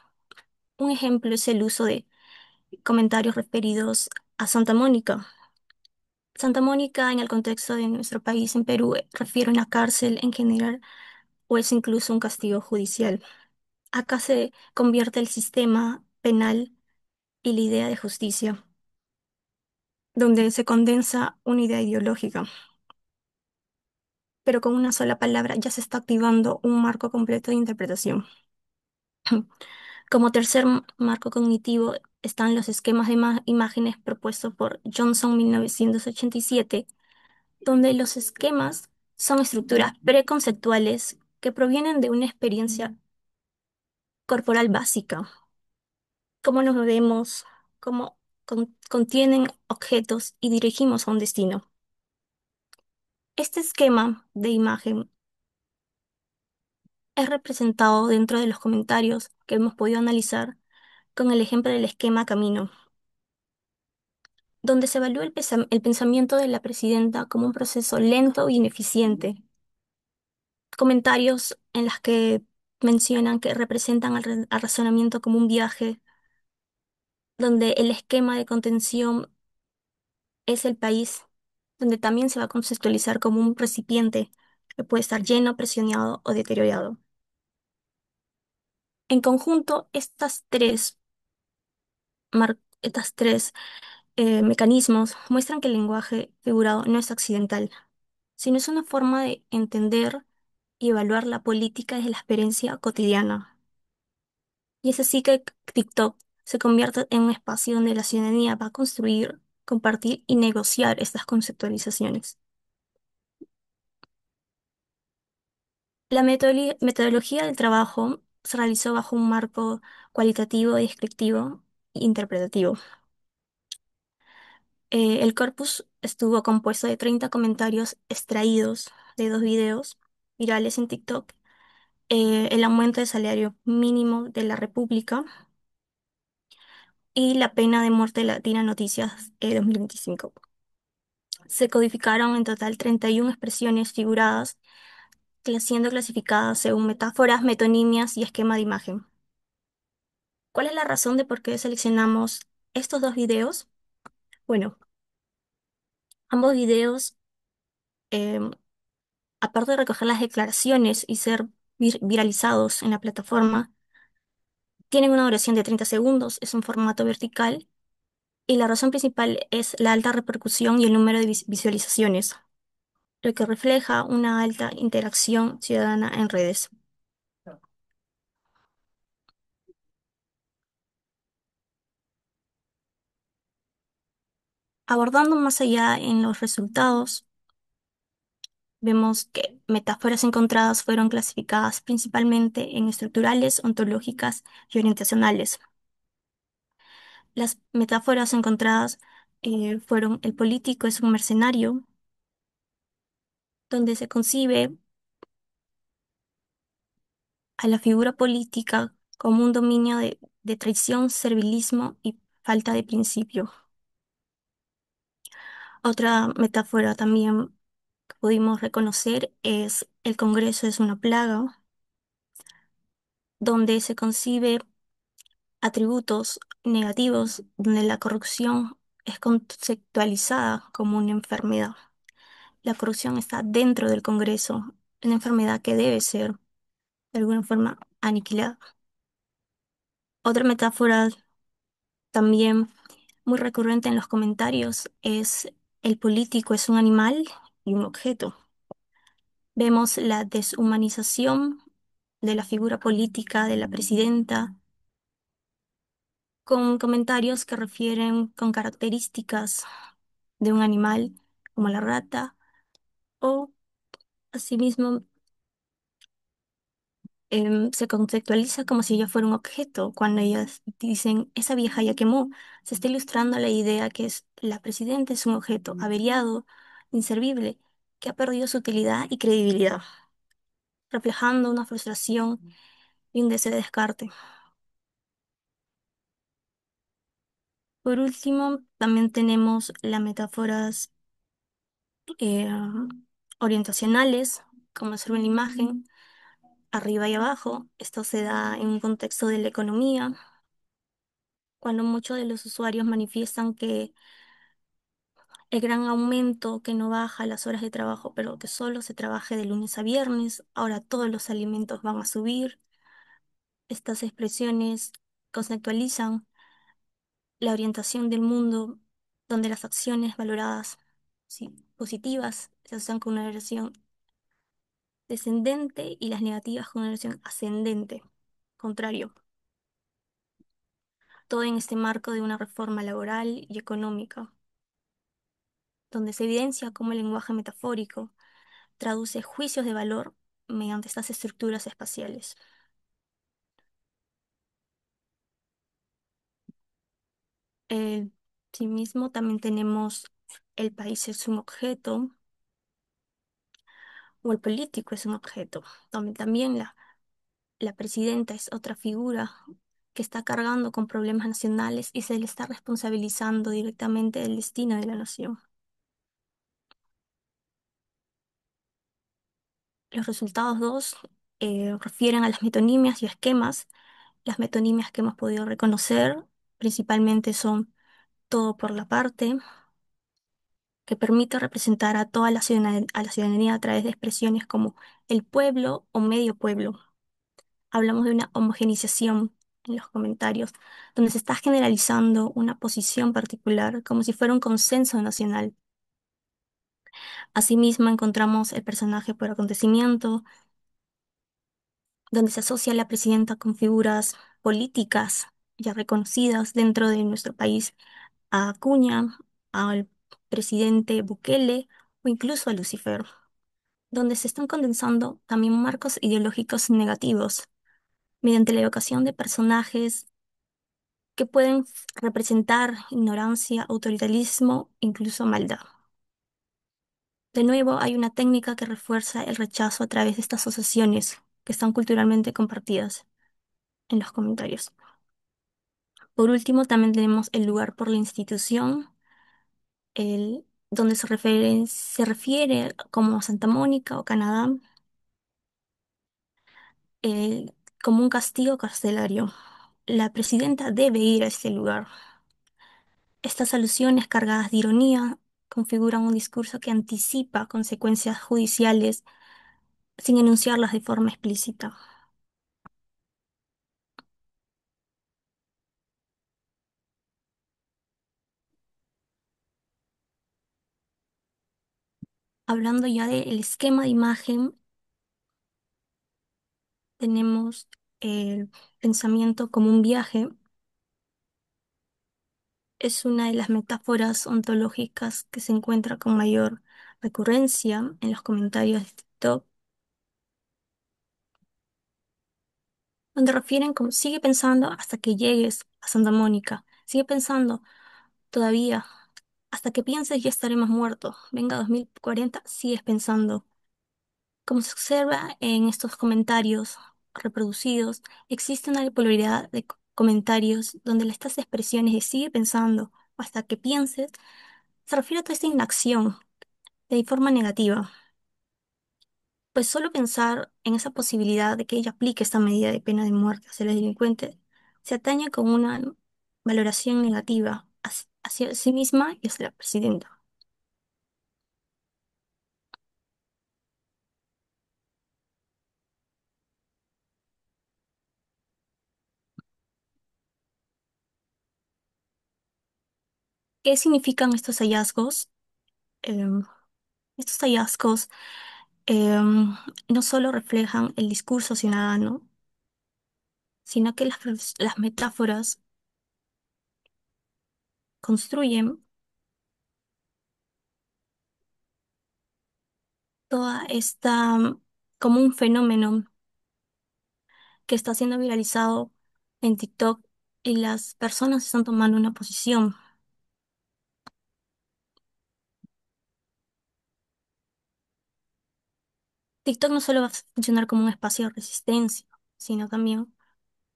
Un ejemplo es el uso de comentarios referidos a Santa Mónica. Santa Mónica, en el contexto de nuestro país, en Perú, refiere a una cárcel en general o es incluso un castigo judicial. Acá se convierte el sistema penal y la idea de justicia, donde se condensa una idea ideológica, pero con una sola palabra ya se está activando un marco completo de interpretación. Como tercer marco cognitivo están los esquemas de imágenes propuestos por Johnson 1987, donde los esquemas son estructuras preconceptuales que provienen de una experiencia corporal básica, cómo nos vemos, cómo contienen objetos y dirigimos a un destino. Este esquema de imagen es representado dentro de los comentarios que hemos podido analizar con el ejemplo del esquema camino, donde se evalúa el pensamiento de la presidenta como un proceso lento e ineficiente. comentarios en las que mencionan que representan al razonamiento como un viaje, donde el esquema de contención es el país, donde también se va a conceptualizar como un recipiente que puede estar lleno, presionado o deteriorado. En conjunto, estas tres mecanismos muestran que el lenguaje figurado no es accidental, sino es una forma de entender y evaluar la política desde la experiencia cotidiana. Y es así que TikTok se convierte en un espacio donde la ciudadanía va a construir, compartir y negociar estas conceptualizaciones. La metodología del trabajo se realizó bajo un marco cualitativo, descriptivo e interpretativo. El corpus estuvo compuesto de 30 comentarios extraídos de dos videos virales en TikTok, el aumento del salario mínimo de la República y la pena de muerte de Latina Noticias 2025. Se codificaron en total 31 expresiones figuradas, siendo clasificadas según metáforas, metonimias y esquema de imagen. ¿Cuál es la razón de por qué seleccionamos estos dos videos? Bueno, ambos videos, em, aparte de recoger las declaraciones y ser viralizados en la plataforma, tienen una duración de 30 segundos, es un formato vertical y la razón principal es la alta repercusión y el número de visualizaciones, lo que refleja una alta interacción ciudadana en redes. Abordando más allá en los resultados, vemos que metáforas encontradas fueron clasificadas principalmente en estructurales, ontológicas y orientacionales. Las metáforas encontradas fueron el político es un mercenario, donde se concibe a la figura política como un dominio de traición, servilismo y falta de principio. Otra metáfora también que pudimos reconocer es el Congreso es una plaga, donde se concibe atributos negativos, donde la corrupción es conceptualizada como una enfermedad. La corrupción está dentro del Congreso, una enfermedad que debe ser de alguna forma aniquilada. Otra metáfora también muy recurrente en los comentarios es el político es un animal y un objeto. Vemos la deshumanización de la figura política de la presidenta con comentarios que refieren con características de un animal como la rata o asimismo se conceptualiza como si ella fuera un objeto cuando ellas dicen esa vieja ya quemó. Se está ilustrando la idea que es la presidenta es un objeto averiado, inservible, que ha perdido su utilidad y credibilidad, reflejando una frustración y un deseo de descarte. Por último, también tenemos las metáforas eh, orientacionales, como observa en la imagen, arriba y abajo. Esto se da en un contexto de la economía, cuando muchos de los usuarios manifiestan que el gran aumento que no baja las horas de trabajo, pero que solo se trabaje de lunes a viernes, ahora todos los alimentos van a subir. Estas expresiones conceptualizan la orientación del mundo donde las acciones valoradas sí, positivas se asocian con una relación descendente y las negativas con una relación ascendente, contrario. Todo en este marco de una reforma laboral y económica, donde se evidencia cómo el lenguaje metafórico traduce juicios de valor mediante estas estructuras espaciales. Eh, Asimismo, también tenemos el país es un objeto o el político es un objeto, donde también la presidenta es otra figura que está cargando con problemas nacionales y se le está responsabilizando directamente del destino de la nación. Los resultados dos refieren a las metonimias y esquemas. Las metonimias que hemos podido reconocer principalmente son todo por la parte, que permite representar a toda a la ciudadanía a través de expresiones como el pueblo o medio pueblo. Hablamos de una homogeneización en los comentarios, donde se está generalizando una posición particular como si fuera un consenso nacional. Asimismo, encontramos el personaje por acontecimiento, donde se asocia a la presidenta con figuras políticas ya reconocidas dentro de nuestro país, a Acuña, al presidente Bukele o incluso a Lucifer, donde se están condensando también marcos ideológicos negativos mediante la evocación de personajes que pueden representar ignorancia, autoritarismo, incluso maldad. De nuevo, hay una técnica que refuerza el rechazo a través de estas asociaciones que están culturalmente compartidas en los comentarios. Por último, también tenemos el lugar por la institución, donde se refiere como Santa Mónica o Canadá, como un castigo carcelario. La presidenta debe ir a este lugar. Estas alusiones cargadas de ironía configuran un discurso que anticipa consecuencias judiciales sin enunciarlas de forma explícita. Hablando ya del esquema de imagen, tenemos el pensamiento como un viaje. Es una de las metáforas ontológicas que se encuentra con mayor recurrencia en los comentarios de TikTok, donde refieren como sigue pensando hasta que llegues a Santa Mónica, sigue pensando todavía, hasta que pienses ya estaremos muertos, venga 2040, sigues pensando. Como se observa en estos comentarios reproducidos, existe una polaridad de comentarios donde estas expresiones de sigue pensando hasta que pienses se refiere a toda esta inacción de forma negativa, pues solo pensar en esa posibilidad de que ella aplique esta medida de pena de muerte hacia los delincuentes se atañe con una valoración negativa hacia sí misma y hacia la presidenta. ¿Qué significan estos hallazgos? Em, Estos hallazgos em, no solo reflejan el discurso ciudadano, sino que las metáforas construyen toda esta como un fenómeno que está siendo viralizado en TikTok y las personas están tomando una posición. TikTok no solo va a funcionar como un espacio de resistencia, sino también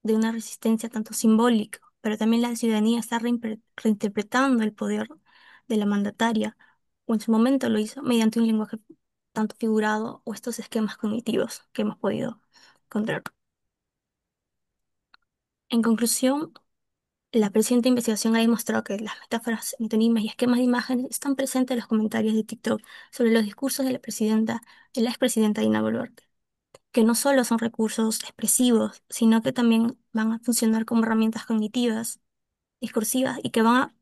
de una resistencia tanto simbólica, pero también la ciudadanía está reinterpretando el poder de la mandataria, o en su momento lo hizo mediante un lenguaje tanto figurado o estos esquemas cognitivos que hemos podido encontrar. En conclusión, la presente investigación ha demostrado que las metáforas, metonimas y esquemas de imágenes están presentes en los comentarios de TikTok sobre los discursos de la expresidenta Dina Boluarte, que no solo son recursos expresivos, sino que también van a funcionar como herramientas cognitivas, discursivas y que van a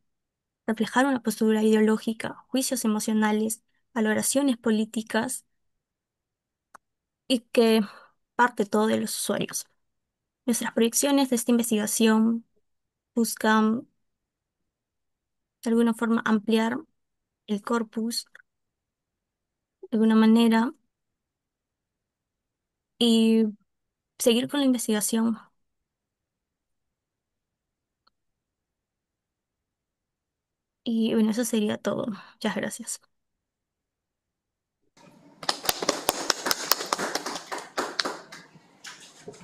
reflejar una postura ideológica, juicios emocionales, valoraciones políticas y que parte todo de los usuarios. Nuestras proyecciones de esta investigación buscan de alguna forma ampliar el corpus de alguna manera y seguir con la investigación. Y bueno, eso sería todo. Muchas gracias.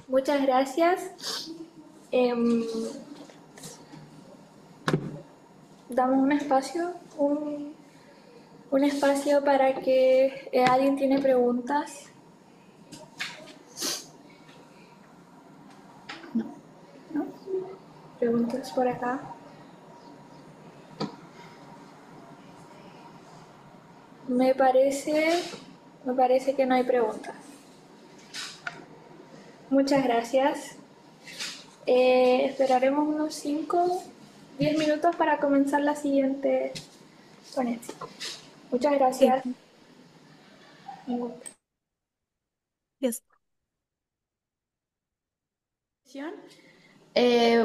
Muchas gracias. Em, Damos un espacio para que alguien tiene preguntas. Preguntas por acá. Me parece, me parece que no hay preguntas. Muchas gracias. Esperaremos unos 5, 10 minutos para comenzar la siguiente ponencia. Muchas Sí, gracias. yes.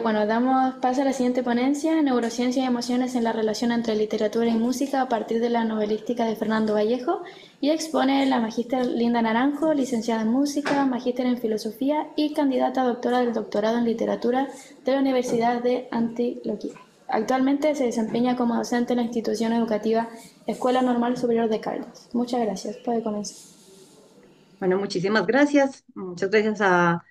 Bueno, damos paso a la siguiente ponencia, Neurociencia y emociones en la relación entre literatura y música a partir de la novelística de Fernando Vallejo, y expone la magíster Linda Naranjo, licenciada en música, magíster en filosofía y candidata a doctora del doctorado en literatura de la Universidad de Antioquia. Actualmente se desempeña como docente en la institución educativa Escuela Normal Superior de Caldas. Muchas gracias. Puede comenzar. Bueno, muchísimas gracias. Muchas gracias a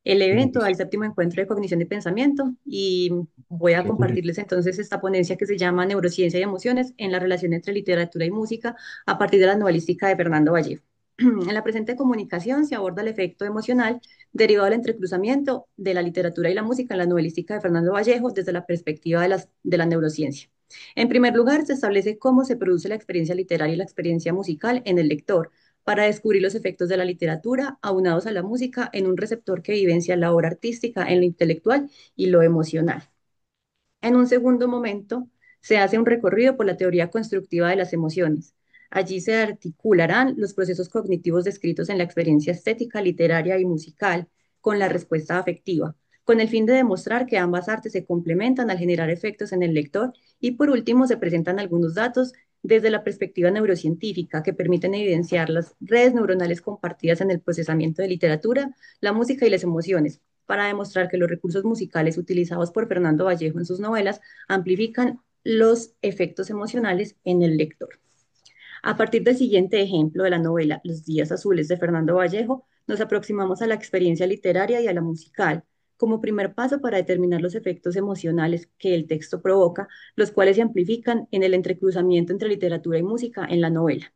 el evento, al séptimo encuentro de cognición y pensamiento, y voy a compartirles entonces esta ponencia que se llama Neurociencia y emociones en la relación entre literatura y música a partir de la novelística de Fernando Vallejo. En la presente comunicación se aborda el efecto emocional derivado del entrecruzamiento de la literatura y la música en la novelística de Fernando Vallejo desde la perspectiva de la neurociencia. En primer lugar, se establece cómo se produce la experiencia literaria y la experiencia musical en el lector, para descubrir los efectos de la literatura aunados a la música en un receptor que vivencia la obra artística en lo intelectual y lo emocional. En un segundo momento, se hace un recorrido por la teoría constructiva de las emociones. Allí se articularán los procesos cognitivos descritos en la experiencia estética, literaria y musical con la respuesta afectiva, con el fin de demostrar que ambas artes se complementan al generar efectos en el lector, y por último se presentan algunos datos desde la perspectiva neurocientífica que permiten evidenciar las redes neuronales compartidas en el procesamiento de literatura, la música y las emociones, para demostrar que los recursos musicales utilizados por Fernando Vallejo en sus novelas amplifican los efectos emocionales en el lector. A partir del siguiente ejemplo de la novela Los días azules de Fernando Vallejo, nos aproximamos a la experiencia literaria y a la musical, como primer paso para determinar los efectos emocionales que el texto provoca, los cuales se amplifican en el entrecruzamiento entre literatura y música en la novela.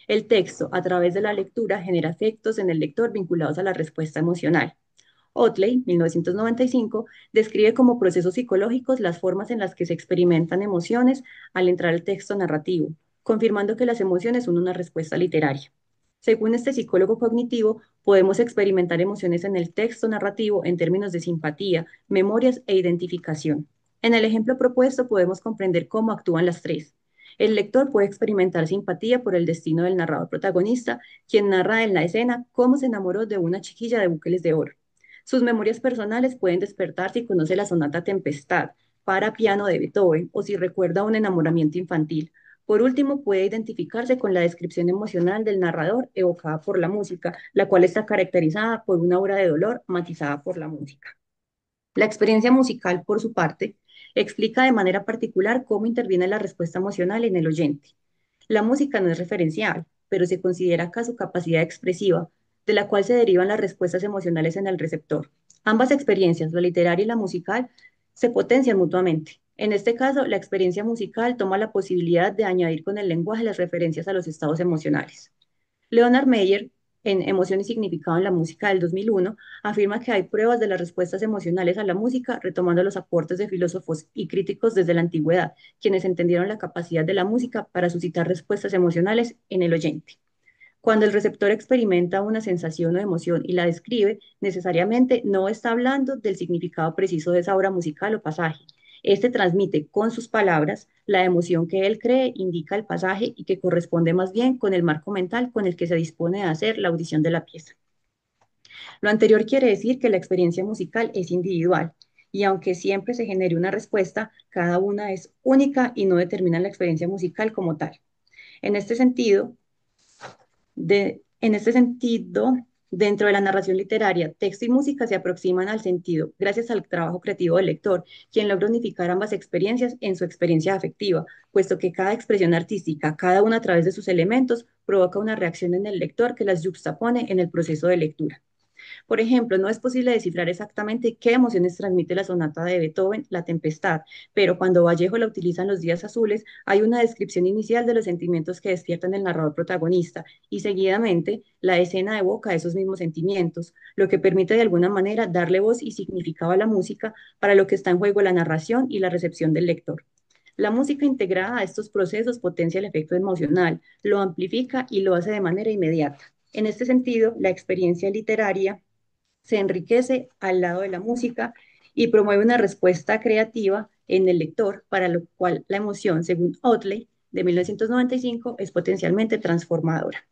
El texto, a través de la lectura, genera efectos en el lector vinculados a la respuesta emocional. Otley, 1995, describe como procesos psicológicos las formas en las que se experimentan emociones al entrar al texto narrativo, confirmando que las emociones son una respuesta literaria. Según este psicólogo cognitivo, podemos experimentar emociones en el texto narrativo en términos de simpatía, memorias e identificación. En el ejemplo propuesto podemos comprender cómo actúan las tres. El lector puede experimentar simpatía por el destino del narrador protagonista, quien narra en la escena cómo se enamoró de una chiquilla de bucles de oro. Sus memorias personales pueden despertar si conoce la sonata Tempestad para piano de Beethoven o si recuerda un enamoramiento infantil. Por último, puede identificarse con la descripción emocional del narrador evocada por la música, la cual está caracterizada por una aura de dolor matizada por la música. La experiencia musical, por su parte, explica de manera particular cómo interviene la respuesta emocional en el oyente. La música no es referencial, pero se considera acá su capacidad expresiva, de la cual se derivan las respuestas emocionales en el receptor. Ambas experiencias, la literaria y la musical, se potencian mutuamente. En este caso, la experiencia musical toma la posibilidad de añadir con el lenguaje las referencias a los estados emocionales. Leonard Meyer, en Emoción y Significado en la Música del 2001, afirma que hay pruebas de las respuestas emocionales a la música, retomando los aportes de filósofos y críticos desde la antigüedad, quienes entendieron la capacidad de la música para suscitar respuestas emocionales en el oyente. Cuando el receptor experimenta una sensación o emoción y la describe, necesariamente no está hablando del significado preciso de esa obra musical o pasaje. Este transmite con sus palabras la emoción que él cree indica el pasaje y que corresponde más bien con el marco mental con el que se dispone a hacer la audición de la pieza. Lo anterior quiere decir que la experiencia musical es individual y aunque siempre se genere una respuesta, cada una es única y no determina la experiencia musical como tal. En este sentido, dentro de la narración literaria, texto y música se aproximan al sentido gracias al trabajo creativo del lector, quien logra unificar ambas experiencias en su experiencia afectiva, puesto que cada expresión artística, cada una a través de sus elementos, provoca una reacción en el lector que las yuxtapone en el proceso de lectura. Por ejemplo, no es posible descifrar exactamente qué emociones transmite la sonata de Beethoven, La Tempestad, pero cuando Vallejo la utiliza en Los Días Azules, hay una descripción inicial de los sentimientos que despiertan el narrador protagonista y seguidamente la escena evoca esos mismos sentimientos, lo que permite de alguna manera darle voz y significado a la música para lo que está en juego la narración y la recepción del lector. La música integrada a estos procesos potencia el efecto emocional, lo amplifica y lo hace de manera inmediata. En este sentido, la experiencia literaria se enriquece al lado de la música y promueve una respuesta creativa en el lector, para lo cual la emoción, según Otley, de 1995, es potencialmente transformadora.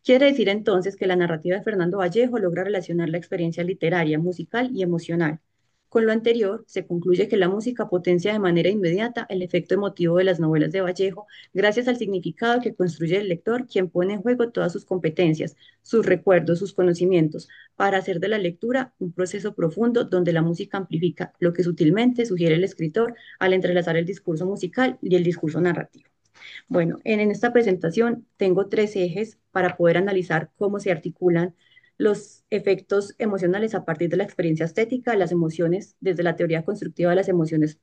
Quiere decir entonces que la narrativa de Fernando Vallejo logra relacionar la experiencia literaria, musical y emocional. Con lo anterior, se concluye que la música potencia de manera inmediata el efecto emotivo de las novelas de Vallejo gracias al significado que construye el lector, quien pone en juego todas sus competencias, sus recuerdos, sus conocimientos, para hacer de la lectura un proceso profundo donde la música amplifica lo que sutilmente sugiere el escritor al entrelazar el discurso musical y el discurso narrativo. Bueno, en esta presentación tengo tres ejes para poder analizar cómo se articulan los efectos emocionales a partir de la experiencia estética, las emociones, desde la teoría constructiva de las emociones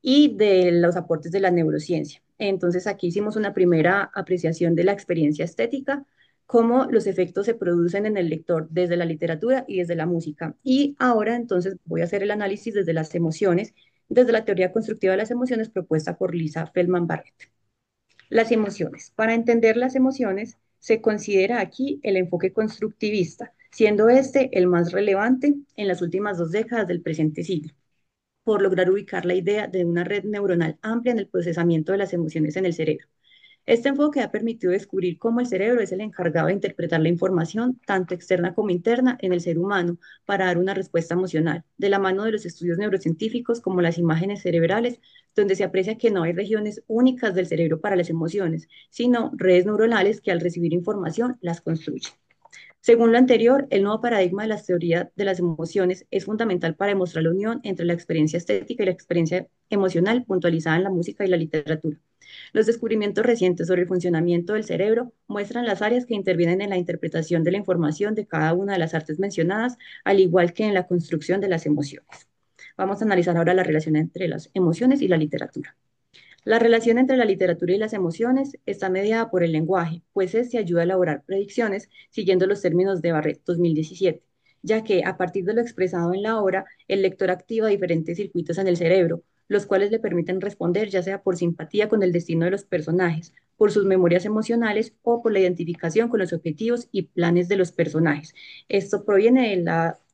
y de los aportes de la neurociencia. Entonces, aquí hicimos una primera apreciación de la experiencia estética, cómo los efectos se producen en el lector desde la literatura y desde la música. Y ahora entonces voy a hacer el análisis desde las emociones, desde la teoría constructiva de las emociones propuesta por Lisa Feldman Barrett. Las emociones. Para entender las emociones, se considera aquí el enfoque constructivista, siendo este el más relevante en las últimas 2 décadas del presente siglo, por lograr ubicar la idea de una red neuronal amplia en el procesamiento de las emociones en el cerebro. Este enfoque ha permitido descubrir cómo el cerebro es el encargado de interpretar la información, tanto externa como interna, en el ser humano para dar una respuesta emocional, de la mano de los estudios neurocientíficos como las imágenes cerebrales, donde se aprecia que no hay regiones únicas del cerebro para las emociones, sino redes neuronales que al recibir información las construyen. Según lo anterior, el nuevo paradigma de la teoría de las emociones es fundamental para demostrar la unión entre la experiencia estética y la experiencia emocional puntualizada en la música y la literatura. Los descubrimientos recientes sobre el funcionamiento del cerebro muestran las áreas que intervienen en la interpretación de la información de cada una de las artes mencionadas, al igual que en la construcción de las emociones. Vamos a analizar ahora la relación entre las emociones y la literatura. La relación entre la literatura y las emociones está mediada por el lenguaje, pues este ayuda a elaborar predicciones siguiendo los términos de Barrett 2017, ya que a partir de lo expresado en la obra, el lector activa diferentes circuitos en el cerebro, los cuales le permiten responder ya sea por simpatía con el destino de los personajes, por sus memorias emocionales o por la identificación con los objetivos y planes de los personajes. Esto proviene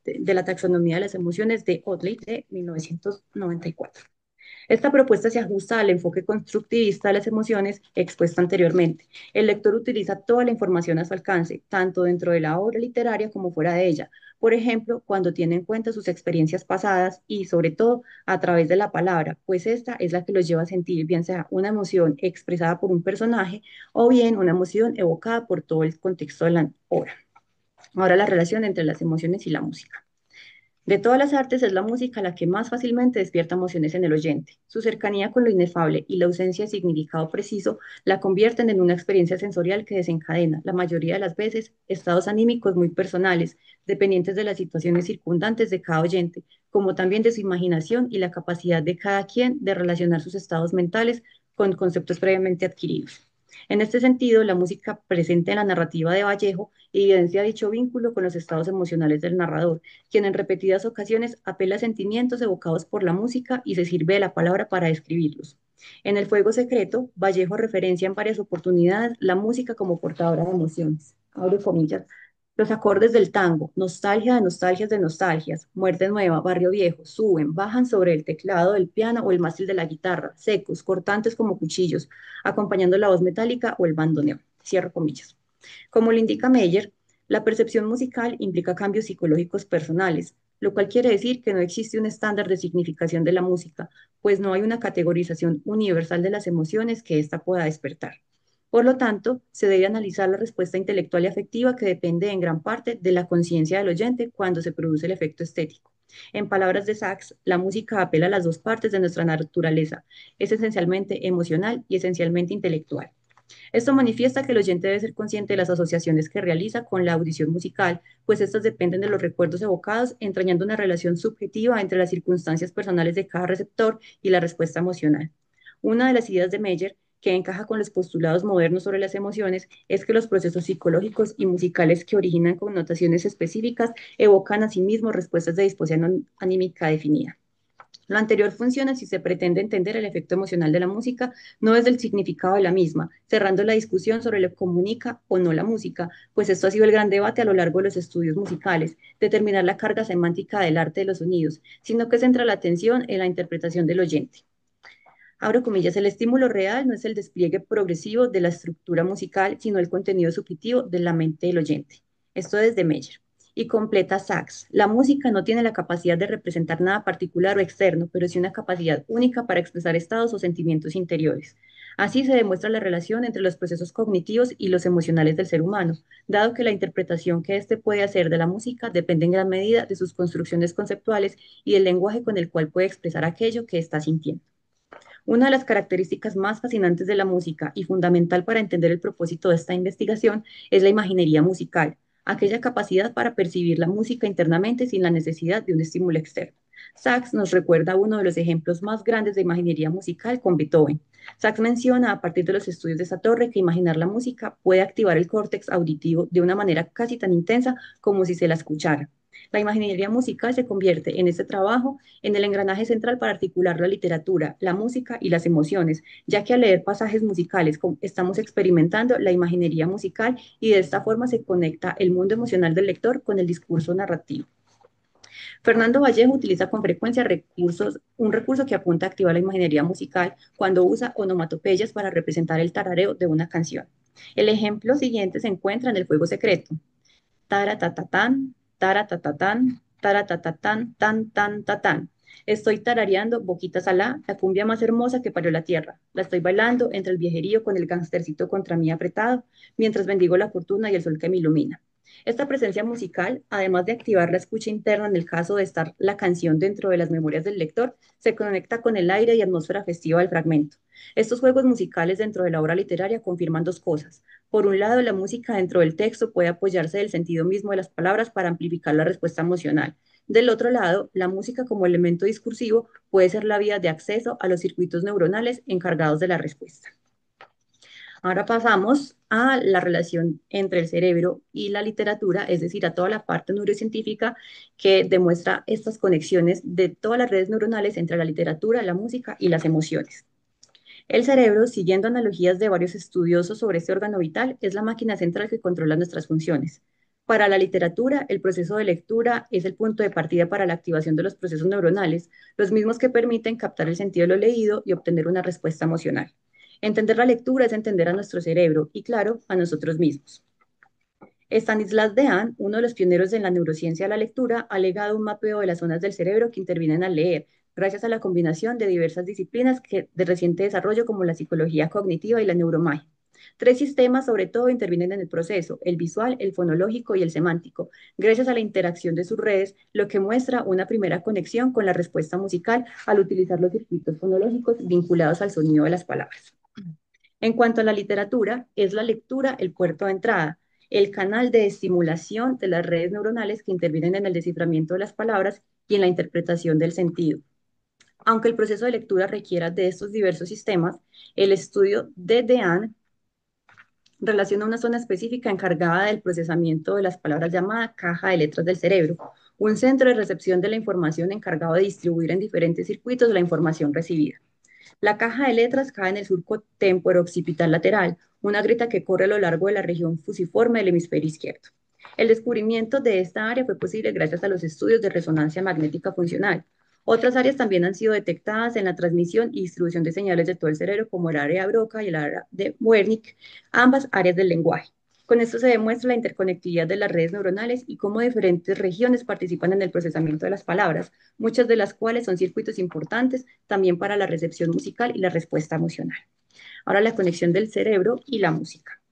de la taxonomía de las emociones de Otley de 1994. Esta propuesta se ajusta al enfoque constructivista de las emociones expuesto anteriormente. El lector utiliza toda la información a su alcance, tanto dentro de la obra literaria como fuera de ella. Por ejemplo, cuando tiene en cuenta sus experiencias pasadas y, sobre todo, a través de la palabra, pues esta es la que los lleva a sentir, bien sea una emoción expresada por un personaje o bien una emoción evocada por todo el contexto de la obra. Ahora la relación entre las emociones y la música. De todas las artes es la música la que más fácilmente despierta emociones en el oyente. Su cercanía con lo inefable y la ausencia de significado preciso la convierten en una experiencia sensorial que desencadena, la mayoría de las veces, estados anímicos muy personales, dependientes de las situaciones circundantes de cada oyente, como también de su imaginación y la capacidad de cada quien de relacionar sus estados mentales con conceptos previamente adquiridos. En este sentido, la música presente en la narrativa de Vallejo evidencia dicho vínculo con los estados emocionales del narrador, quien en repetidas ocasiones apela a sentimientos evocados por la música y se sirve de la palabra para describirlos. En El Fuego Secreto, Vallejo referencia en varias oportunidades la música como portadora de emociones. Abre comillas. Los acordes del tango, nostalgia de nostalgias de nostalgias, muerte nueva, barrio viejo, suben, bajan sobre el teclado del piano o el mástil de la guitarra, secos, cortantes como cuchillos, acompañando la voz metálica o el bandoneón. Cierro comillas. Como lo indica Meyer, la percepción musical implica cambios psicológicos personales, lo cual quiere decir que no existe un estándar de significación de la música, pues no hay una categorización universal de las emociones que ésta pueda despertar. Por lo tanto, se debe analizar la respuesta intelectual y afectiva que depende en gran parte de la conciencia del oyente cuando se produce el efecto estético. En palabras de Sachs, la música apela a las dos partes de nuestra naturaleza, es esencialmente emocional y esencialmente intelectual. Esto manifiesta que el oyente debe ser consciente de las asociaciones que realiza con la audición musical, pues estas dependen de los recuerdos evocados, entrañando una relación subjetiva entre las circunstancias personales de cada receptor y la respuesta emocional. Una de las ideas de Meyer, que encaja con los postulados modernos sobre las emociones, es que los procesos psicológicos y musicales que originan connotaciones específicas evocan a sí mismos respuestas de disposición anímica definida. Lo anterior funciona si se pretende entender el efecto emocional de la música, no desde el significado de la misma, cerrando la discusión sobre lo que comunica o no la música, pues esto ha sido el gran debate a lo largo de los estudios musicales, determinar la carga semántica del arte de los sonidos, sino que centra la atención en la interpretación del oyente. Abro comillas, el estímulo real no es el despliegue progresivo de la estructura musical, sino el contenido subjetivo de la mente del oyente. Esto desde Meyer. Y completa Sachs, la música no tiene la capacidad de representar nada particular o externo, pero sí una capacidad única para expresar estados o sentimientos interiores. Así se demuestra la relación entre los procesos cognitivos y los emocionales del ser humano, dado que la interpretación que éste puede hacer de la música depende en gran medida de sus construcciones conceptuales y del lenguaje con el cual puede expresar aquello que está sintiendo. Una de las características más fascinantes de la música y fundamental para entender el propósito de esta investigación es la imaginería musical, aquella capacidad para percibir la música internamente sin la necesidad de un estímulo externo. Sachs nos recuerda uno de los ejemplos más grandes de imaginería musical con Beethoven. Sachs menciona a partir de los estudios de esa torre que imaginar la música puede activar el córtex auditivo de una manera casi tan intensa como si se la escuchara. La imaginería musical se convierte en este trabajo en el engranaje central para articular la literatura, la música y las emociones, ya que al leer pasajes musicales estamos experimentando la imaginería musical y de esta forma se conecta el mundo emocional del lector con el discurso narrativo. Fernando Vallejo utiliza con frecuencia un recurso que apunta a activar la imaginería musical cuando usa onomatopeyas para representar el tarareo de una canción. El ejemplo siguiente se encuentra en El Fuego Secreto. Taratatán, taratatán, taratatán, tan, tan, tatán. Estoy tarareando Boquita Salá, la cumbia más hermosa que parió la tierra. La estoy bailando entre el viejerío con el gangstercito contra mí apretado, mientras bendigo la fortuna y el sol que me ilumina. Esta presencia musical, además de activar la escucha interna en el caso de estar la canción dentro de las memorias del lector, se conecta con el aire y atmósfera festiva del fragmento. Estos juegos musicales dentro de la obra literaria confirman dos cosas. Por un lado, la música dentro del texto puede apoyarse del sentido mismo de las palabras para amplificar la respuesta emocional. Del otro lado, la música como elemento discursivo puede ser la vía de acceso a los circuitos neuronales encargados de la respuesta. Ahora pasamos a la relación entre el cerebro y la literatura, es decir, a toda la parte neurocientífica que demuestra estas conexiones de todas las redes neuronales entre la literatura, la música y las emociones. El cerebro, siguiendo analogías de varios estudiosos sobre este órgano vital, es la máquina central que controla nuestras funciones. Para la literatura, el proceso de lectura es el punto de partida para la activación de los procesos neuronales, los mismos que permiten captar el sentido de lo leído y obtener una respuesta emocional. Entender la lectura es entender a nuestro cerebro y, claro, a nosotros mismos. Stanislas Dehaene, uno de los pioneros en la neurociencia de la lectura, ha legado un mapeo de las zonas del cerebro que intervienen al leer, gracias a la combinación de diversas disciplinas de reciente desarrollo como la psicología cognitiva y la neuromagia. Tres sistemas sobre todo intervienen en el proceso, el visual, el fonológico y el semántico, gracias a la interacción de sus redes, lo que muestra una primera conexión con la respuesta musical al utilizar los circuitos fonológicos vinculados al sonido de las palabras. En cuanto a la literatura, es la lectura el puerto de entrada, el canal de estimulación de las redes neuronales que intervienen en el desciframiento de las palabras y en la interpretación del sentido. Aunque el proceso de lectura requiera de estos diversos sistemas, el estudio de Dehaene relaciona una zona específica encargada del procesamiento de las palabras llamada caja de letras del cerebro, un centro de recepción de la información encargado de distribuir en diferentes circuitos la información recibida. La caja de letras cae en el surco temporo-occipital lateral, una grieta que corre a lo largo de la región fusiforme del hemisferio izquierdo. El descubrimiento de esta área fue posible gracias a los estudios de resonancia magnética funcional. Otras áreas también han sido detectadas en la transmisión y distribución de señales de todo el cerebro, como el área de Broca y el área de Wernicke, ambas áreas del lenguaje. Con esto se demuestra la interconectividad de las redes neuronales y cómo diferentes regiones participan en el procesamiento de las palabras, muchas de las cuales son circuitos importantes también para la recepción musical y la respuesta emocional. Ahora la conexión del cerebro y la música.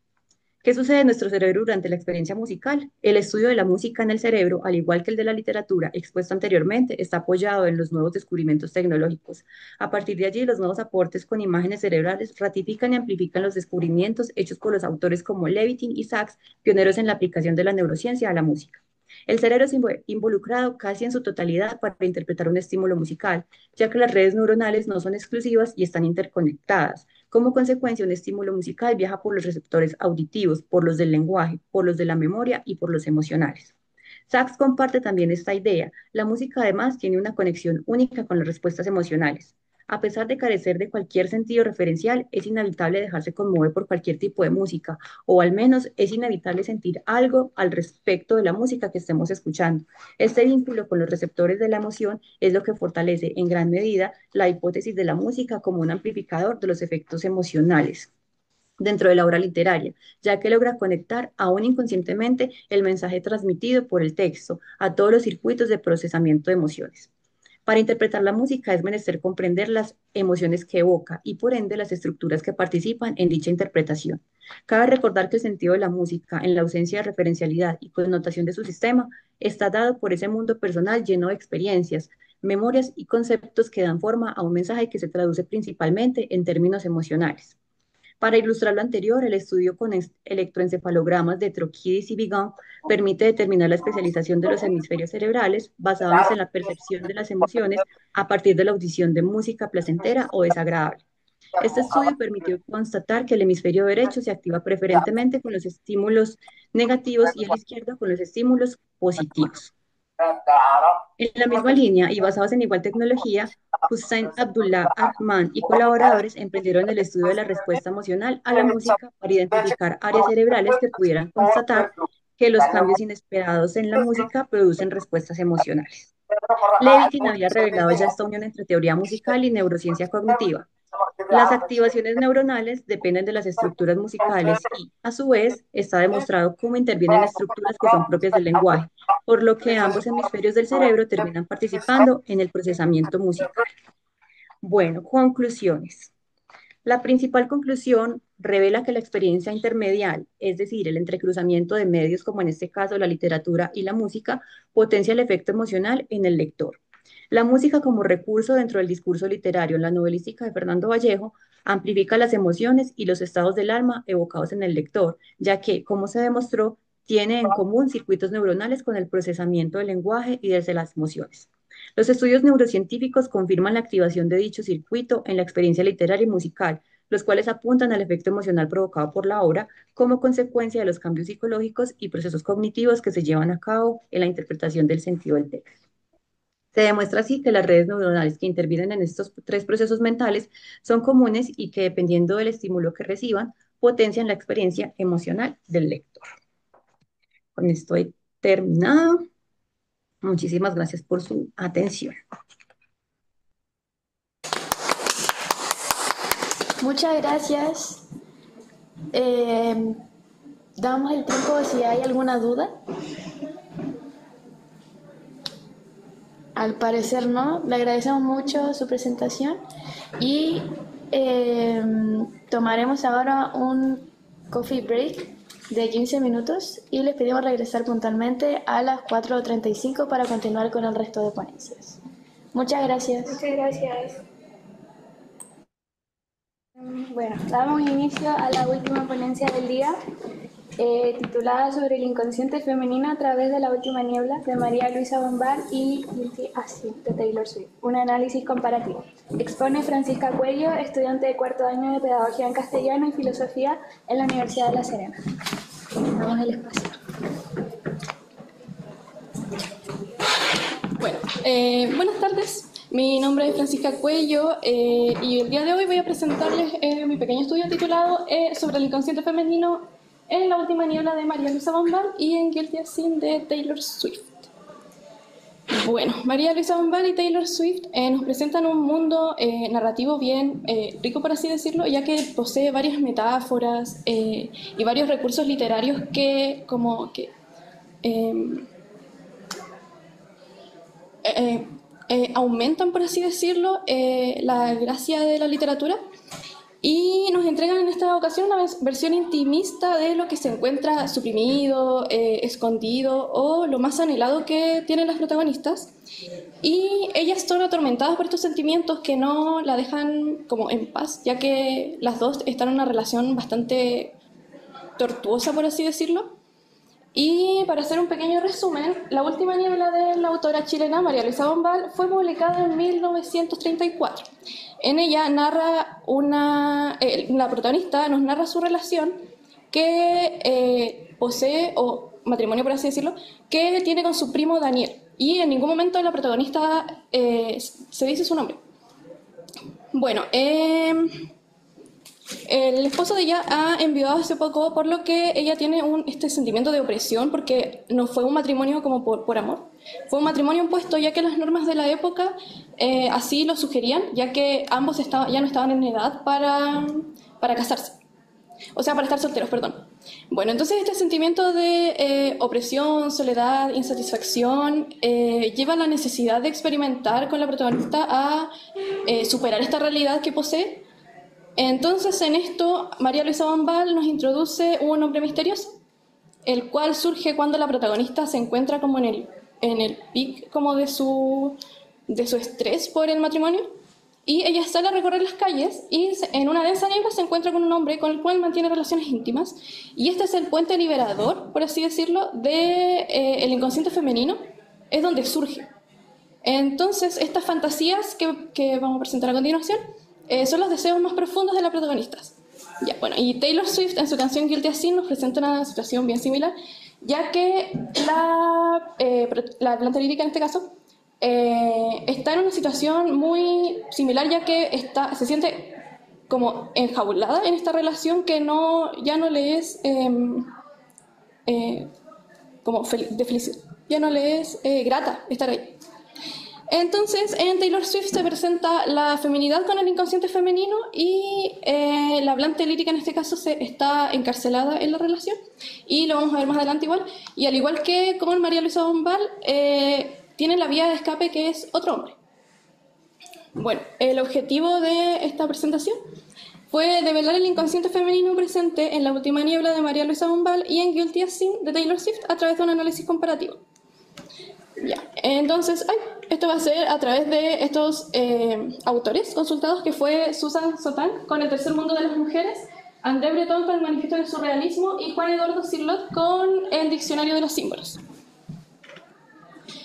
¿Qué sucede en nuestro cerebro durante la experiencia musical? El estudio de la música en el cerebro, al igual que el de la literatura expuesto anteriormente, está apoyado en los nuevos descubrimientos tecnológicos. A partir de allí, los nuevos aportes con imágenes cerebrales ratifican y amplifican los descubrimientos hechos por los autores como Levitin y Sachs, pioneros en la aplicación de la neurociencia a la música. El cerebro es involucrado casi en su totalidad para interpretar un estímulo musical, ya que las redes neuronales no son exclusivas y están interconectadas. Como consecuencia, un estímulo musical viaja por los receptores auditivos, por los del lenguaje, por los de la memoria y por los emocionales. Sachs comparte también esta idea. La música además tiene una conexión única con las respuestas emocionales. A pesar de carecer de cualquier sentido referencial, es inevitable dejarse conmover por cualquier tipo de música, o al menos es inevitable sentir algo al respecto de la música que estemos escuchando. Este vínculo con los receptores de la emoción es lo que fortalece en gran medida la hipótesis de la música como un amplificador de los efectos emocionales dentro de la obra literaria, ya que logra conectar aún inconscientemente el mensaje transmitido por el texto a todos los circuitos de procesamiento de emociones. Para interpretar la música es menester comprender las emociones que evoca y por ende las estructuras que participan en dicha interpretación. Cabe recordar que el sentido de la música, en la ausencia de referencialidad y connotación de su sistema, está dado por ese mundo personal lleno de experiencias, memorias y conceptos que dan forma a un mensaje que se traduce principalmente en términos emocionales. Para ilustrar lo anterior, el estudio con electroencefalogramas de Troquidis y Vigan permite determinar la especialización de los hemisferios cerebrales basándose en la percepción de las emociones a partir de la audición de música placentera o desagradable. Este estudio permitió constatar que el hemisferio derecho se activa preferentemente con los estímulos negativos y el izquierdo con los estímulos positivos. En la misma línea y basados en igual tecnología, Hussein Abdullah Ahmad y colaboradores emprendieron el estudio de la respuesta emocional a la música para identificar áreas cerebrales que pudieran constatar que los cambios inesperados en la música producen respuestas emocionales. Levitin había revelado ya esta unión entre teoría musical y neurociencia cognitiva. Las activaciones neuronales dependen de las estructuras musicales y, a su vez, está demostrado cómo intervienen estructuras que son propias del lenguaje, por lo que ambos hemisferios del cerebro terminan participando en el procesamiento musical. Bueno, conclusiones. La principal conclusión revela que la experiencia intermedial, es decir, el entrecruzamiento de medios como en este caso la literatura y la música, potencia el efecto emocional en el lector. La música como recurso dentro del discurso literario en la novelística de Fernando Vallejo amplifica las emociones y los estados del alma evocados en el lector, ya que, como se demostró, tiene en común circuitos neuronales con el procesamiento del lenguaje y desde las emociones. Los estudios neurocientíficos confirman la activación de dicho circuito en la experiencia literaria y musical, los cuales apuntan al efecto emocional provocado por la obra como consecuencia de los cambios psicológicos y procesos cognitivos que se llevan a cabo en la interpretación del sentido del texto. Se demuestra así que las redes neuronales que intervienen en estos tres procesos mentales son comunes y que dependiendo del estímulo que reciban, potencian la experiencia emocional del lector. Con esto he terminado. Muchísimas gracias por su atención. Muchas gracias. Damos el tiempo si hay alguna duda. Al parecer no. Le agradecemos mucho su presentación y tomaremos ahora un coffee break de 15 minutos y les pedimos regresar puntualmente a las 4:35 para continuar con el resto de ponencias. Muchas gracias. Muchas gracias. Bueno, damos inicio a la última ponencia del día, titulada sobre el inconsciente femenino a través de la última niebla, de María Luisa Bombal y Guilty as Sin, de Taylor Swift. Un análisis comparativo. Expone Francisca Cuello, estudiante de cuarto año de Pedagogía en Castellano y Filosofía en la Universidad de La Serena. Damos el espacio. Bueno, buenas tardes. Mi nombre es Francisca Cuello y el día de hoy voy a presentarles mi pequeño estudio titulado sobre el inconsciente femenino en la última niebla de María Luisa Bombal y en Guilty as Sin de Taylor Swift. Bueno, María Luisa Bombal y Taylor Swift nos presentan un mundo narrativo bien rico, por así decirlo, ya que posee varias metáforas y varios recursos literarios que aumentan, por así decirlo, la gracia de la literatura y nos entregan en esta ocasión una versión intimista de lo que se encuentra suprimido, escondido o lo más anhelado que tienen las protagonistas. Y ellas son atormentadas por estos sentimientos que no la dejan como en paz, ya que las dos están en una relación bastante tortuosa, por así decirlo. Y para hacer un pequeño resumen, La última niebla de la autora chilena María Luisa Bombal fue publicada en 1934. En ella narra la protagonista nos narra su relación que posee, o matrimonio por así decirlo, que tiene con su primo Daniel. Y en ningún momento la protagonista se dice su nombre. Bueno, el esposo de ella ha enviudado hace poco, por lo que ella tiene este sentimiento de opresión, porque no fue un matrimonio como por amor. Fue un matrimonio impuesto, ya que las normas de la época así lo sugerían, ya que ambos ya no estaban en edad para casarse. O sea, para estar solteros, perdón. Bueno, entonces este sentimiento de opresión, soledad, insatisfacción, lleva a la necesidad de experimentar con la protagonista a superar esta realidad que posee. Entonces, en esto, María Luisa Bombal nos introduce un hombre misterioso, el cual surge cuando la protagonista se encuentra como en el pic como de su estrés por el matrimonio, y ella sale a recorrer las calles y en una densa niebla se encuentra con un hombre con el cual mantiene relaciones íntimas, y este es el puente liberador, por así decirlo, el inconsciente femenino, es donde surge. Entonces, estas fantasías que vamos a presentar a continuación son los deseos más profundos de las protagonistas. Ya, bueno, y Taylor Swift en su canción Guilty as Sin nos presenta una situación bien similar, ya que la planta lírica en este caso está en una situación muy similar, ya que se siente como enjaulada en esta relación que ya no le es como de felicidad, ya no le es grata estar ahí. Entonces, en Taylor Swift se presenta la feminidad con el inconsciente femenino, y la hablante lírica en este caso está encarcelada en la relación, y lo vamos a ver más adelante igual. Y al igual que con María Luisa Bombal, tiene la vía de escape que es otro hombre. Bueno, el objetivo de esta presentación fue develar el inconsciente femenino presente en La última niebla de María Luisa Bombal y en Guilty as Sin de Taylor Swift a través de un análisis comparativo. Ya, entonces, esto va a ser a través de estos autores consultados, que fue Susan Sontag con El tercer mundo de las mujeres, André Breton con El manifiesto del surrealismo y Juan Eduardo Cirlot con El diccionario de los símbolos.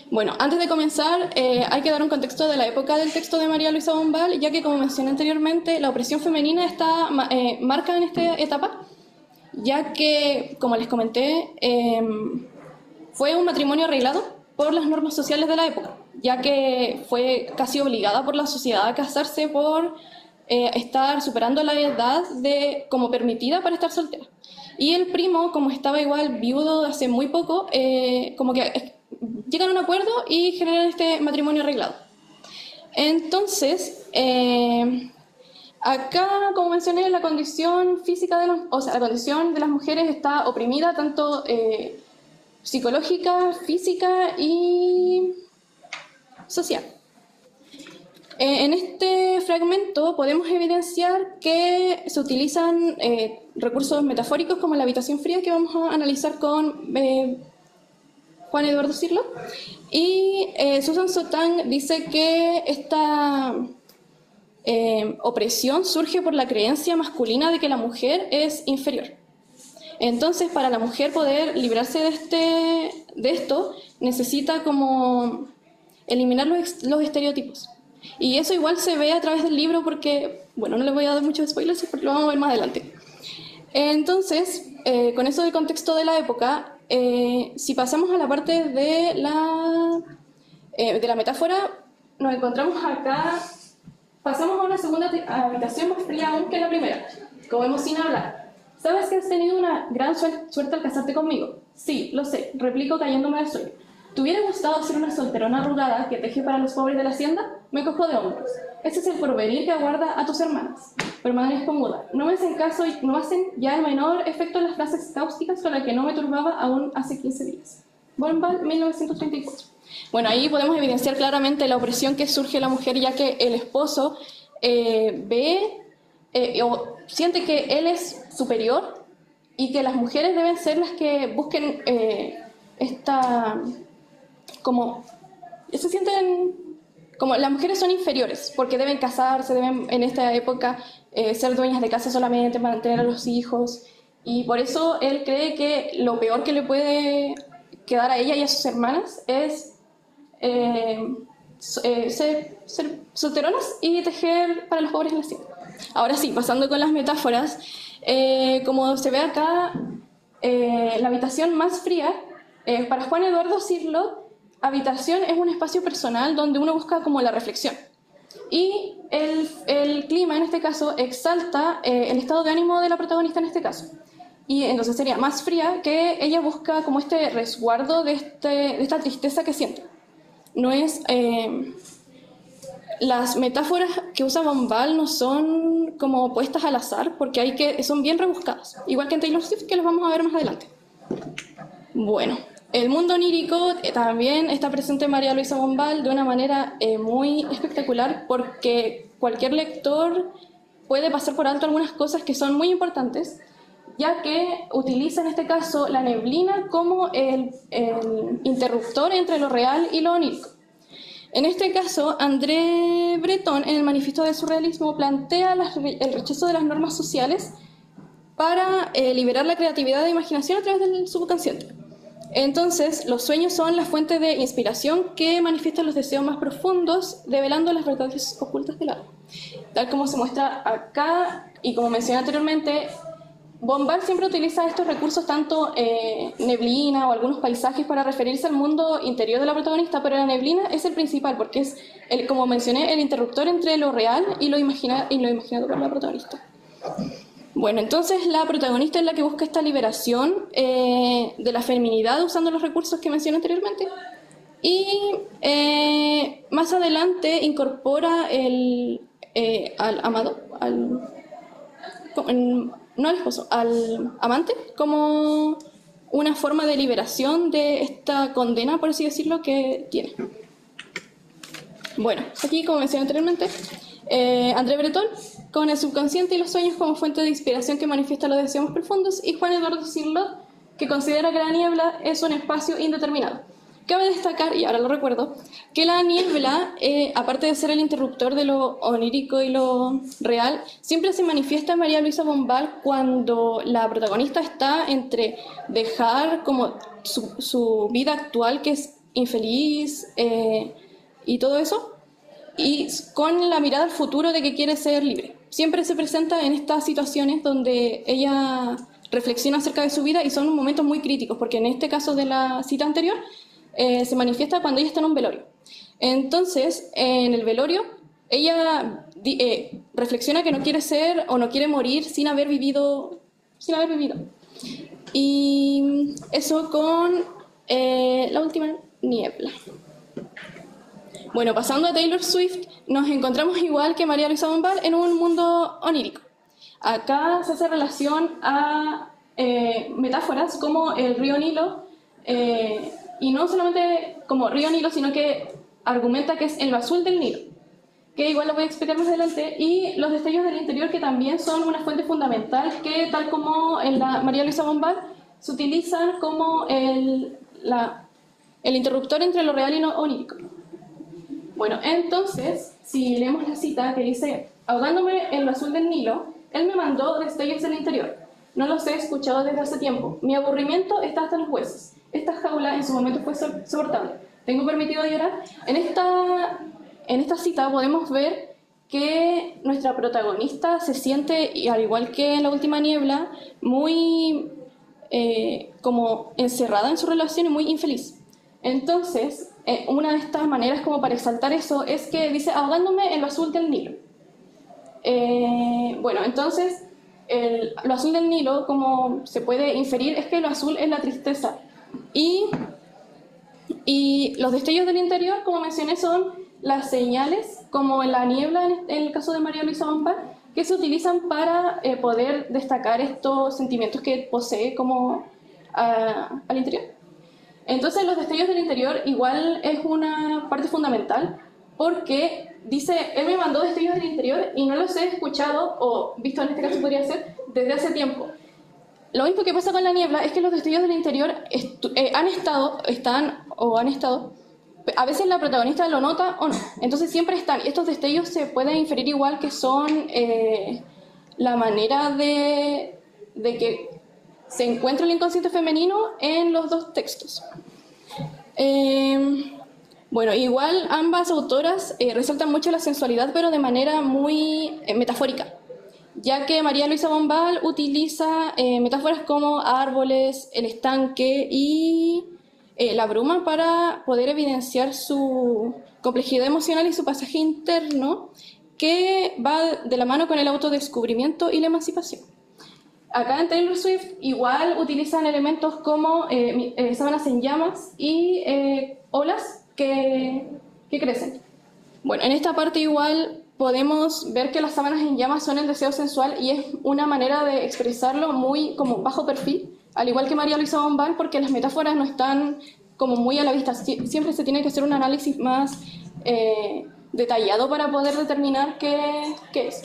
Bueno, antes de comenzar, hay que dar un contexto de la época del texto de María Luisa Bombal, ya que, como mencioné anteriormente, la opresión femenina está marca en esta etapa, ya que, como les comenté, fue un matrimonio arreglado por las normas sociales de la época, ya que fue casi obligada por la sociedad a casarse por estar superando la edad como permitida para estar soltera. Y el primo, como estaba igual viudo hace muy poco, como que llegan a un acuerdo y generan este matrimonio arreglado. Entonces, acá, como mencioné, la condición física la condición de las mujeres está oprimida tanto psicológica, física y social. En este fragmento podemos evidenciar que se utilizan recursos metafóricos como la habitación fría, que vamos a analizar con Juan Eduardo Cirlot, y Susan Sontag dice que esta opresión surge por la creencia masculina de que la mujer es inferior. Entonces, para la mujer poder librarse de esto, necesita como eliminar los estereotipos. Y eso igual se ve a través del libro, porque, bueno, no les voy a dar muchos spoilers porque lo vamos a ver más adelante. Entonces, con eso del contexto de la época, si pasamos a la parte de la metáfora, nos encontramos acá, pasamos a una segunda habitación más fría aún que la primera, como vemos sin hablar. ¿Sabes que has tenido una gran suerte al casarte conmigo? Sí, lo sé, replico cayéndome del sueño. ¿Te hubiera gustado ser una solterona arrugada que teje para los pobres de la hacienda? Me cojo de hombros. Ese es el porvenir que aguarda a tus hermanas. Permanezco muda. No me hacen caso y no hacen ya el menor efecto las frases cáusticas con las que no me turbaba aún hace 15 días. Bombal, 1934. Bueno, ahí podemos evidenciar claramente la opresión que surge en la mujer, ya que el esposo ve o siente que él es superior y que las mujeres deben ser las que busquen como se sienten como las mujeres son inferiores porque deben casarse, deben en esta época ser dueñas de casa solamente, mantener a los hijos, y por eso él cree que lo peor que le puede quedar a ella y a sus hermanas es ser solteronas y tejer para los pobres en la hacienda. Ahora sí, pasando con las metáforas, como se ve acá, la habitación más fría, para Juan Eduardo Cirlo, habitación es un espacio personal donde uno busca como la reflexión. Y el clima, en este caso, exalta el estado de ánimo de la protagonista en este caso. Y entonces sería más fría, que ella busca como este resguardo de esta tristeza que siente. No es... las metáforas que usa Bombal no son como puestas al azar, porque son bien rebuscadas, igual que en Taylor Swift, que los vamos a ver más adelante. Bueno, el mundo onírico también está presente en María Luisa Bombal de una manera muy espectacular, porque cualquier lector puede pasar por alto algunas cosas que son muy importantes, ya que utiliza en este caso la neblina como el interruptor entre lo real y lo onírico. En este caso, André Breton, en el Manifiesto del Surrealismo, plantea el rechazo de las normas sociales para liberar la creatividad e imaginación a través del subconsciente. Entonces, los sueños son la fuente de inspiración que manifiestan los deseos más profundos, develando las verdades ocultas del alma. Tal como se muestra acá, y como mencioné anteriormente, Bombal siempre utiliza estos recursos, tanto neblina o algunos paisajes, para referirse al mundo interior de la protagonista, pero la neblina es el principal, porque es, como mencioné, el interruptor entre lo real y lo imaginado por la protagonista. Bueno, entonces la protagonista es la que busca esta liberación de la feminidad usando los recursos que mencioné anteriormente. Y más adelante incorpora al amado, no al esposo, al amante, como una forma de liberación de esta condena, por así decirlo, que tiene. Bueno, aquí, como mencioné anteriormente, André Breton, con el subconsciente y los sueños como fuente de inspiración que manifiesta los deseos más profundos, y Juan Eduardo Cirlo, que considera que la niebla es un espacio indeterminado. Cabe destacar, y ahora lo recuerdo, que la niebla, aparte de ser el interruptor de lo onírico y lo real, siempre se manifiesta en María Luisa Bombal cuando la protagonista está entre dejar como su vida actual, que es infeliz, y todo eso, y con la mirada al futuro de que quiere ser libre. Siempre se presenta en estas situaciones donde ella reflexiona acerca de su vida, y son momentos muy críticos, porque en este caso de la cita anterior, se manifiesta cuando ella está en un velorio. Entonces, en el velorio, ella reflexiona que no quiere ser o no quiere morir sin haber vivido. Y eso con la última niebla. Bueno, pasando a Taylor Swift, nos encontramos igual que María Luisa Bombal en un mundo onírico. Acá se hace relación a metáforas como el río Nilo, y no solamente como río Nilo, sino que argumenta que es el azul del Nilo, que igual lo voy a explicar más adelante, y los destellos del interior, que también son una fuente fundamental, que tal como en la María Luisa Bombal, se utilizan como el interruptor entre lo real y lo onírico. Bueno, entonces, si leemos la cita que dice: ahogándome en lo azul del Nilo, él me mandó destellos del interior. No los he escuchado desde hace tiempo. Mi aburrimiento está hasta los huesos. Esta jaula en su momento fue soportable. ¿Tengo permitido llorar? En esta cita podemos ver que nuestra protagonista se siente, y al igual que en la última niebla, muy como encerrada en su relación y muy infeliz. Entonces, una de estas maneras como para exaltar eso es que dice: ahogándome en lo azul del Nilo. Bueno, entonces, lo azul del Nilo, como se puede inferir, es que lo azul es la tristeza. Y los destellos del interior, como mencioné, son las señales, como en la niebla, en el caso de María Luisa Bombal, que se utilizan para poder destacar estos sentimientos que posee como al interior. Entonces, los destellos del interior igual es una parte fundamental, porque dice, él me mandó destellos del interior y no los he escuchado, o visto en este caso podría ser, desde hace tiempo. Lo mismo que pasa con la niebla es que los destellos del interior han estado, a veces la protagonista lo nota o no, entonces siempre están, y estos destellos se pueden inferir igual que son la manera de que se encuentra el inconsciente femenino en los dos textos. Bueno, igual ambas autoras resaltan mucho la sensualidad, pero de manera muy metafórica, ya que María Luisa Bombal utiliza metáforas como árboles, el estanque y la bruma para poder evidenciar su complejidad emocional y su pasaje interno, que va de la mano con el autodescubrimiento y la emancipación. Acá en Taylor Swift igual utilizan elementos como sábanas en llamas y olas que crecen. Bueno, en esta parte igual podemos ver que las sábanas en llamas son el deseo sensual y es una manera de expresarlo muy como bajo perfil, al igual que María Luisa Bombal, porque las metáforas no están como muy a la vista. Siempre se tiene que hacer un análisis más detallado para poder determinar qué es.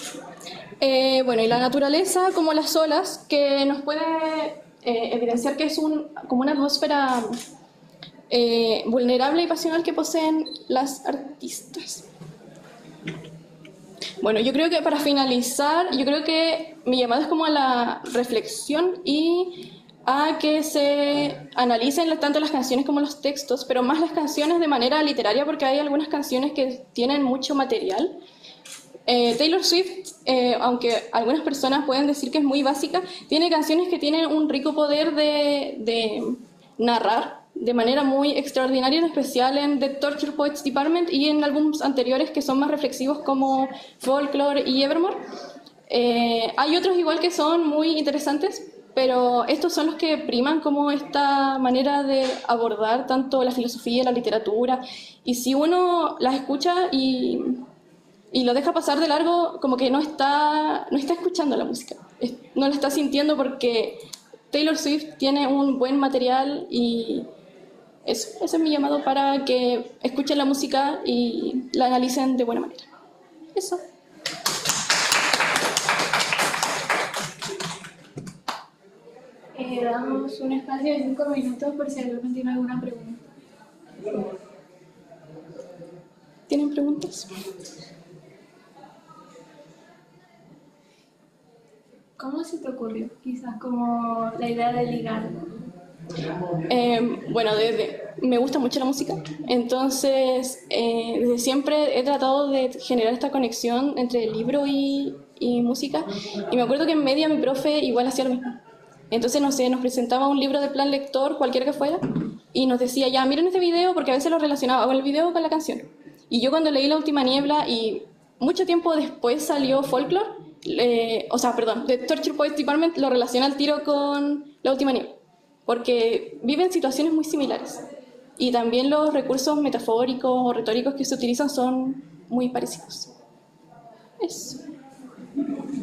Bueno, y la naturaleza como las olas, que nos puede evidenciar que es como una atmósfera vulnerable y pasional que poseen las artistas. Bueno, yo creo que para finalizar, yo creo que mi llamado es como a la reflexión y a que se analicen tanto las canciones como los textos, pero más las canciones de manera literaria, porque hay algunas canciones que tienen mucho material. Taylor Swift, aunque algunas personas pueden decir que es muy básica, tiene canciones que tienen un rico poder de narrar de manera muy extraordinaria, en especial en The Torture Poets Department y en álbumes anteriores que son más reflexivos como Folklore y Evermore. Hay otros igual que son muy interesantes, pero estos son los que priman como esta manera de abordar tanto la filosofía, la literatura, y si uno las escucha y lo deja pasar de largo, como que no está escuchando la música, no la está sintiendo, porque Taylor Swift tiene un buen material y ese es mi llamado para que escuchen la música y la analicen de buena manera. Eso. Damos un espacio de 5 minutos por si alguno tiene alguna pregunta. ¿Tienen preguntas? ¿Cómo se te ocurrió? Quizás como la idea de ligar. Bueno, me gusta mucho la música, entonces desde siempre he tratado de generar esta conexión entre libro y música, y me acuerdo que en media mi profe igual hacía lo mismo. Entonces, no sé, nos presentaba un libro de plan lector, cualquiera que fuera, y nos decía, ya, miren este video, porque a veces lo relacionaba con el video o con la canción. Y yo cuando leí La Última Niebla, y mucho tiempo después salió Folklore, The Torture Poets Department lo relaciona al tiro con La Última Niebla, porque viven situaciones muy similares. Y también los recursos metafóricos o retóricos que se utilizan son muy parecidos. Eso.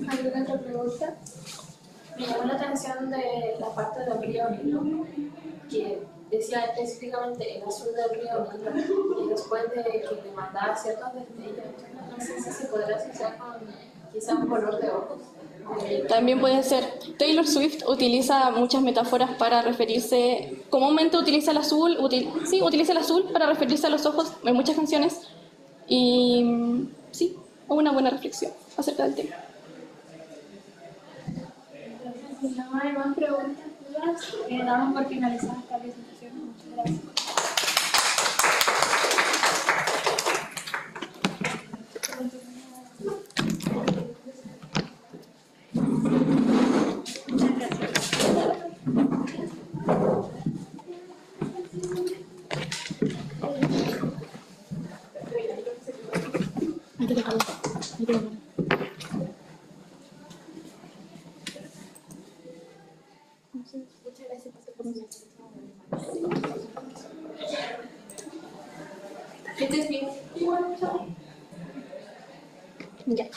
¿Alguna otra pregunta? Me llamó la atención de la parte del río Nilo, que decía específicamente el azul del río Nilo, y después de que le mandaba ciertos destellos. No sé si se podrá asociar con quizá un color de ojos. También puede ser. Taylor Swift utiliza muchas metáforas para referirse, comúnmente utiliza el azul, utiliza el azul para referirse a los ojos en muchas canciones, y sí, una buena reflexión acerca del tema. Si no hay más preguntas, damos por finalizada esta presentación. Muchas gracias. ¿Qué te bien? Ya.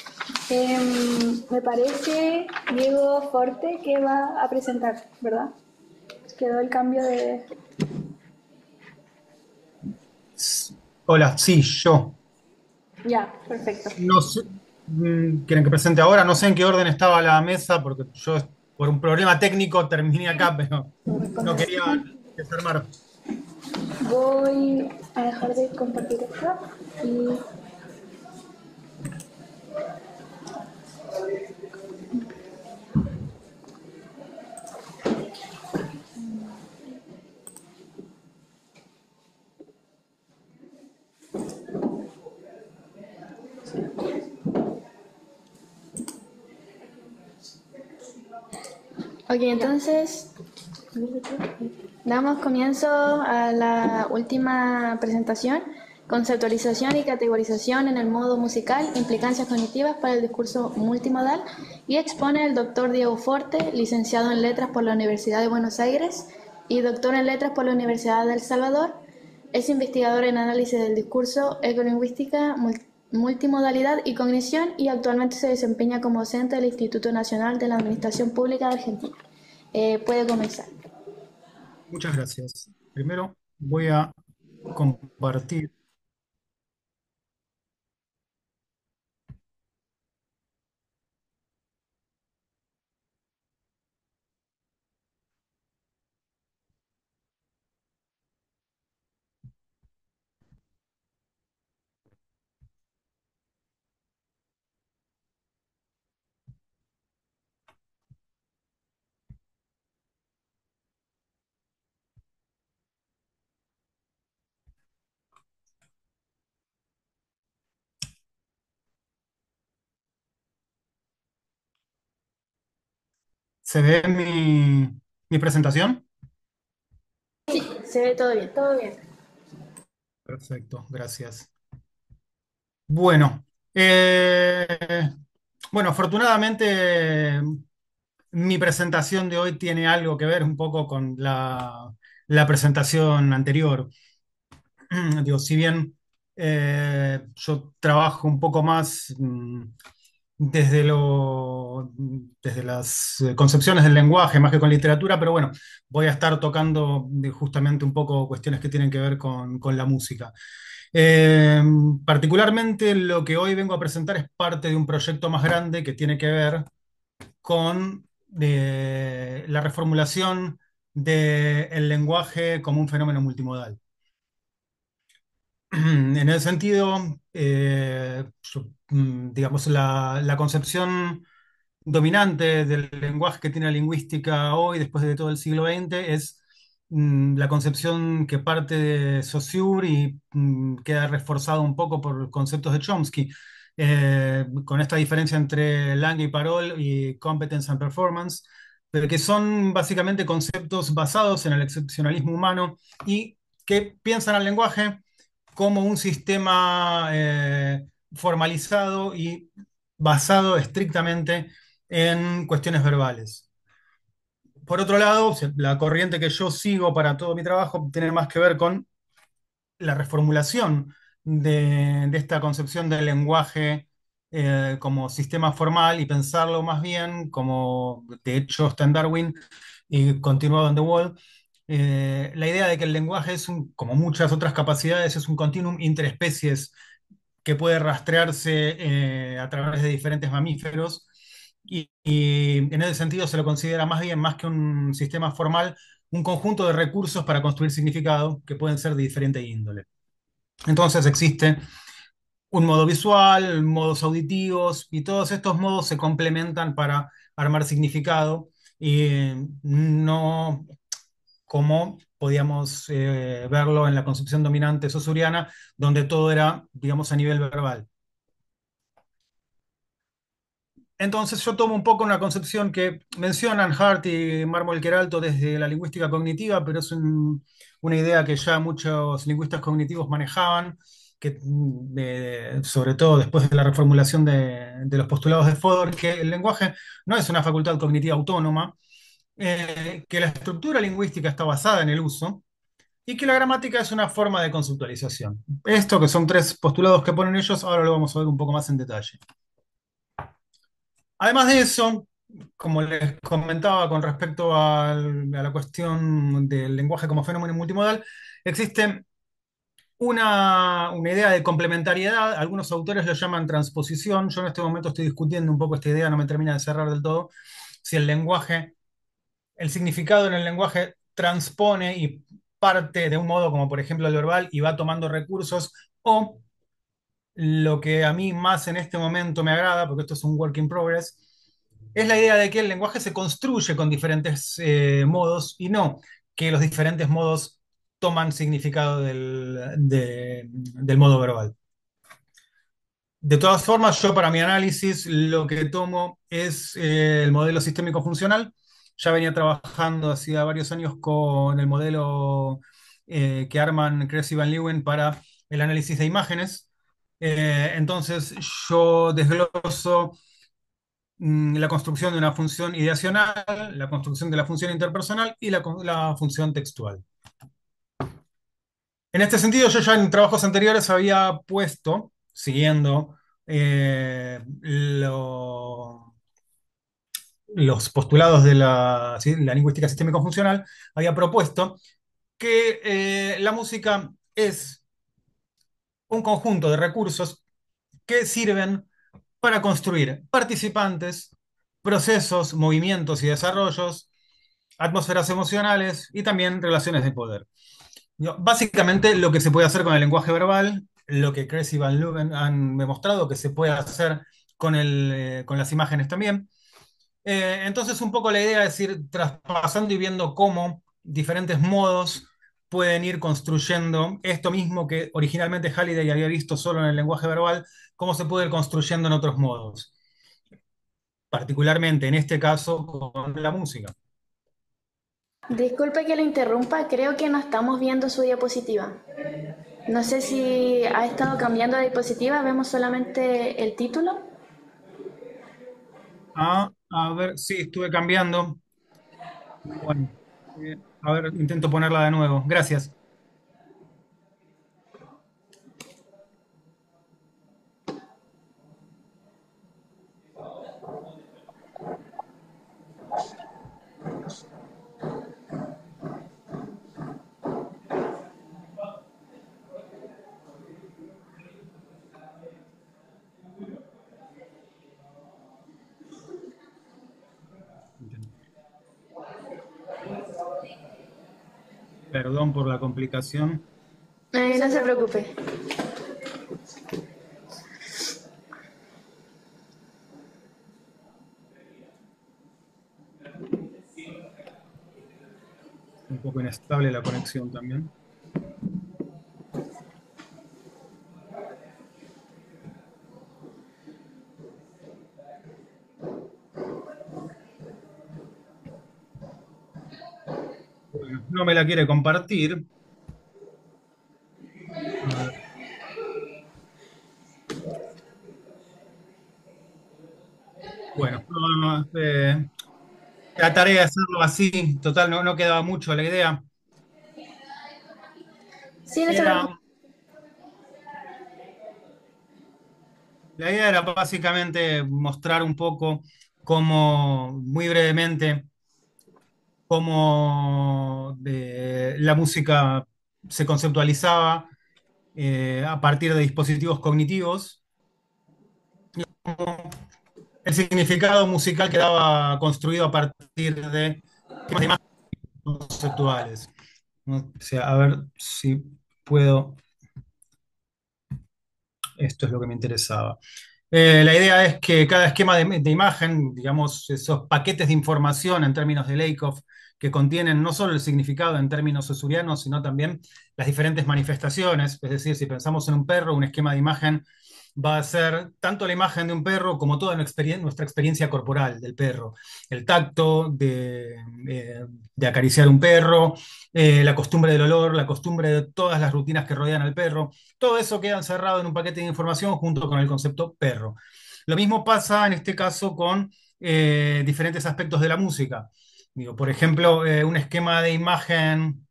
Me parece Diego Forte que va a presentar, ¿verdad? Quedó el cambio de... Hola, sí, yo. Ya, perfecto. No sé, quieren que presente ahora, no sé en qué orden estaba la mesa, porque yo por un problema técnico terminé acá, pero no quería desarmar. Voy a dejar de compartir esto y ok, entonces damos comienzo a la última presentación, conceptualización y categorización en el modo musical, implicancias cognitivas para el discurso multimodal, y expone el doctor Diego Forte, licenciado en Letras por la Universidad de Buenos Aires y doctor en Letras por la Universidad de El Salvador. Es investigador en análisis del discurso, ecolingüística, multimodalidad y cognición, y actualmente se desempeña como docente del Instituto Nacional de la Administración Pública de Argentina. Puede comenzar. Muchas gracias. Primero voy a compartir. ¿Se ve mi presentación? Sí, se ve todo bien, todo bien. Perfecto, gracias. Bueno, bueno, afortunadamente mi presentación de hoy tiene algo que ver un poco con la presentación anterior. Digo, si bien yo trabajo un poco más desde las concepciones del lenguaje, más que con literatura, pero bueno, voy a estar tocando justamente un poco cuestiones que tienen que ver con la música. Eh, Particularmente lo que hoy vengo a presentar es parte de un proyecto más grande que tiene que ver con la reformulación del lenguaje como un fenómeno multimodal. En ese sentido, digamos, la concepción dominante del lenguaje que tiene la lingüística hoy, después de todo el siglo XX, es la concepción que parte de Saussure y queda reforzada un poco por conceptos de Chomsky, con esta diferencia entre langue y parole y competence and performance, pero que son básicamente conceptos basados en el excepcionalismo humano y que piensan al lenguaje como un sistema formalizado y basado estrictamente en cuestiones verbales. Por otro lado, la corriente que yo sigo para todo mi trabajo tiene más que ver con la reformulación de esta concepción del lenguaje como sistema formal y pensarlo más bien como, de hecho, está en Darwin y continuado en The Wall, la idea de que el lenguaje es como muchas otras capacidades, es un continuum interespecies que puede rastrearse a través de diferentes mamíferos y en ese sentido se lo considera más bien, más que un sistema formal, un conjunto de recursos para construir significado que pueden ser de diferente índole. Entonces existe un modo visual, modos auditivos, y todos estos modos se complementan para armar significado, y no como podíamos verlo en la concepción dominante saussuriana, donde todo era, digamos, a nivel verbal. Entonces yo tomo un poco una concepción que mencionan Hart y Mármol Queralto desde la lingüística cognitiva, pero es una idea que ya muchos lingüistas cognitivos manejaban, que, sobre todo después de la reformulación de los postulados de Fodor, que el lenguaje no es una facultad cognitiva autónoma, que la estructura lingüística está basada en el uso y que la gramática es una forma de conceptualización. Esto, que son tres postulados que ponen ellos, ahora lo vamos a ver un poco más en detalle. Además de eso, como les comentaba con respecto a la cuestión del lenguaje como fenómeno multimodal, existe una idea de complementariedad, algunos autores lo llaman transposición, yo en este momento estoy discutiendo un poco esta idea, no me termina de cerrar del todo, si el lenguaje, el significado en el lenguaje transpone y parte de un modo como por ejemplo el verbal y va tomando recursos, o lo que a mí más en este momento me agrada, porque esto es un work in progress, es la idea de que el lenguaje se construye con diferentes modos y no que los diferentes modos toman significado del modo verbal. De todas formas, yo para mi análisis lo que tomo es el modelo sistémico funcional. Ya venía trabajando hacía varios años con el modelo que arman Kress y Van Leeuwen para el análisis de imágenes. Entonces yo desgloso la construcción de una función ideacional, la construcción de la función interpersonal y la función textual. En este sentido, yo ya en trabajos anteriores había puesto, siguiendo los postulados de ¿sí? La lingüística sistémico-funcional, había propuesto que la música es un conjunto de recursos que sirven para construir participantes, procesos, movimientos y desarrollos, atmósferas emocionales y también relaciones de poder. Básicamente lo que se puede hacer con el lenguaje verbal, lo que Kress y Van Leeuwen han demostrado que se puede hacer con las imágenes también. Entonces un poco la idea es ir traspasando y viendo cómo diferentes modos pueden ir construyendo esto mismo que originalmente Halliday había visto solo en el lenguaje verbal, cómo se puede ir construyendo en otros modos, particularmente en este caso con la música. Disculpe que lo interrumpa, creo que no estamos viendo su diapositiva. No sé si ha estado cambiando de diapositiva, vemos solamente el título. A ver, sí, estuve cambiando. Bueno, a ver, intento ponerla de nuevo. Gracias. Perdón por la complicación. No se preocupe. Un poco inestable la conexión también. Bueno, no me la quiere compartir. A ver. Bueno, trataré de hacerlo así. Total, no quedaba mucho la idea. Sí, no se Era, preocupe. la idea era básicamente mostrar un poco cómo, muy brevemente, cómo la música se conceptualizaba a partir de dispositivos cognitivos. El significado musical quedaba construido a partir de imágenes conceptuales. ¿No? O sea, a ver si puedo. Esto es lo que me interesaba. La idea es que cada esquema de imagen, digamos, esos paquetes de información en términos de Lakoff, que contienen no solo el significado en términos usurianos, sino también las diferentes manifestaciones. Es decir, si pensamos en un perro, un esquema de imagen va a ser tanto la imagen de un perro como toda nuestra experiencia corporal del perro. El tacto de acariciar un perro, la costumbre del olor, la costumbre de todas las rutinas que rodean al perro. Todo eso queda encerrado en un paquete de información junto con el concepto perro. Lo mismo pasa en este caso con diferentes aspectos de la música. Digo, por ejemplo, un esquema de imagen,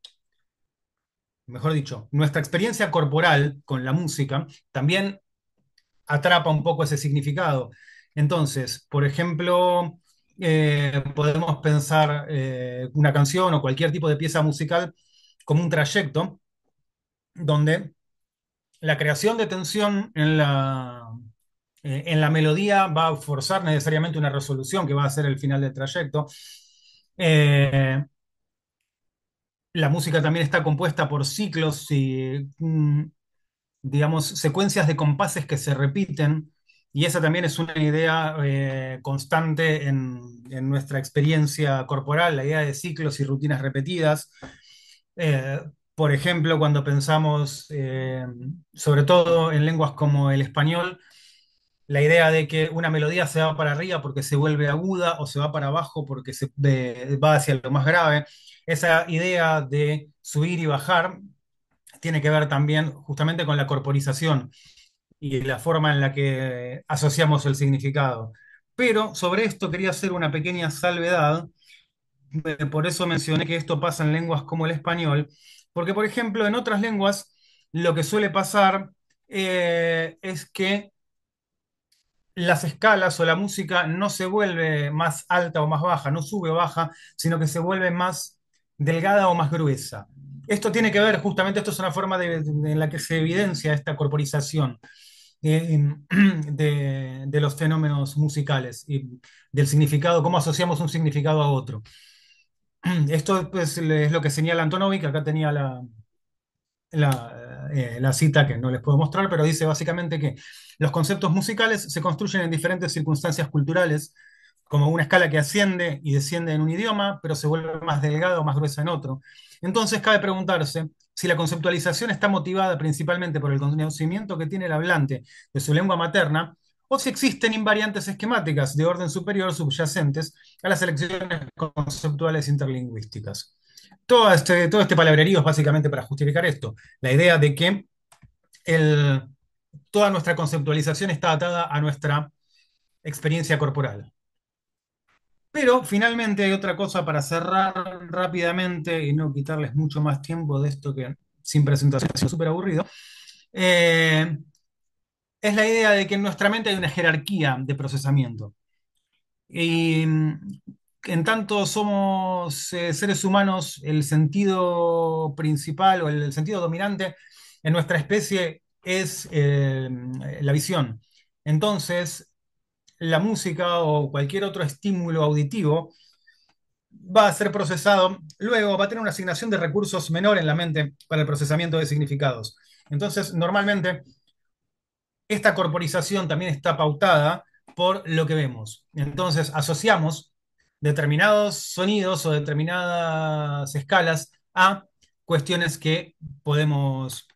mejor dicho, nuestra experiencia corporal con la música también atrapa un poco ese significado. Entonces, por ejemplo, podemos pensar una canción o cualquier tipo de pieza musical como un trayecto donde la creación de tensión en la melodía va a forzar necesariamente una resolución que va a ser el final del trayecto. Eh, la música también está compuesta por ciclos y, digamos, secuencias de compases que se repiten, y esa también es una idea constante en nuestra experiencia corporal, la idea de ciclos y rutinas repetidas. Eh, por ejemplo, cuando pensamos, sobre todo en lenguas como el español, la idea de que una melodía se va para arriba porque se vuelve aguda o se va para abajo porque va hacia lo más grave. Esa idea de subir y bajar tiene que ver también justamente con la corporización y la forma en la que asociamos el significado. Pero sobre esto quería hacer una pequeña salvedad, por eso mencioné que esto pasa en lenguas como el español, porque por ejemplo en otras lenguas lo que suele pasar es que las escalas o la música no se vuelve más alta o más baja, no sube o baja, sino que se vuelve más delgada o más gruesa. Esto tiene que ver, justamente, esto es una forma en la que se evidencia esta corporización eh, de los fenómenos musicales y del significado, cómo asociamos un significado a otro. Esto pues, es lo que señala Antonovic, acá tenía la cita que no les puedo mostrar, pero dice básicamente que los conceptos musicales se construyen en diferentes circunstancias culturales, como una escala que asciende y desciende en un idioma, pero se vuelve más delgada o más gruesa en otro. Entonces cabe preguntarse si la conceptualización está motivada principalmente por el conocimiento que tiene el hablante de su lengua materna, o si existen invariantes esquemáticas de orden superior subyacentes a las elecciones conceptuales interlingüísticas. Todo este palabrerío es básicamente para justificar esto, la idea de que el, toda nuestra conceptualización está atada a nuestra experiencia corporal. Pero finalmente hay otra cosa para cerrar rápidamente y no quitarles mucho más tiempo de esto que sin presentación es súper aburrido. Eh, es la idea de que en nuestra mente hay una jerarquía de procesamiento. Y en tanto somos seres humanos, el sentido principal o el sentido dominante en nuestra especie es la visión. Entonces, la música o cualquier otro estímulo auditivo va a ser procesado, luego va a tener una asignación de recursos menor en la mente para el procesamiento de significados. Entonces, normalmente, esta corporización también está pautada por lo que vemos. Entonces, asociamos determinados sonidos o determinadas escalas a cuestiones que podemos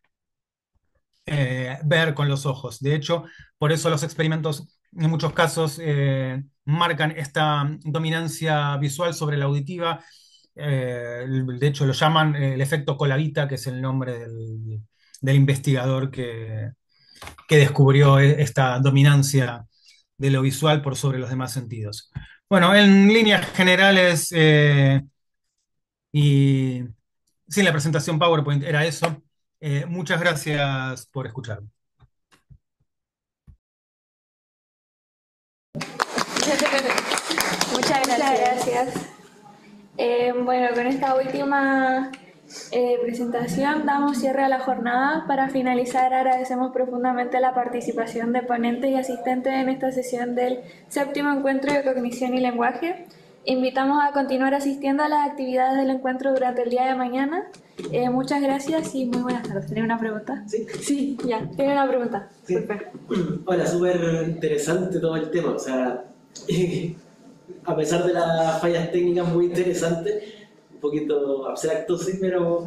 ver con los ojos. De hecho, por eso los experimentos en muchos casos marcan esta dominancia visual sobre la auditiva. De hecho, lo llaman el efecto Colavita, que es el nombre del investigador que descubrió esta dominancia de lo visual por sobre los demás sentidos. Bueno, en líneas generales, y sin la presentación PowerPoint era eso. Muchas gracias por escucharme. Muchas gracias. Bueno, con esta última presentación damos cierre a la jornada. Para finalizar, agradecemos profundamente la participación de ponentes y asistentes en esta sesión del séptimo encuentro de cognición y lenguaje. Invitamos a continuar asistiendo a las actividades del encuentro durante el día de mañana. Muchas gracias y muy buenas tardes. ¿Tiene una pregunta? Sí. Sí, ya. Tiene una pregunta. Sí. Hola, súper interesante todo el tema. O sea, a pesar de las fallas técnicas, muy interesante. Un poquito abstracto, sí, pero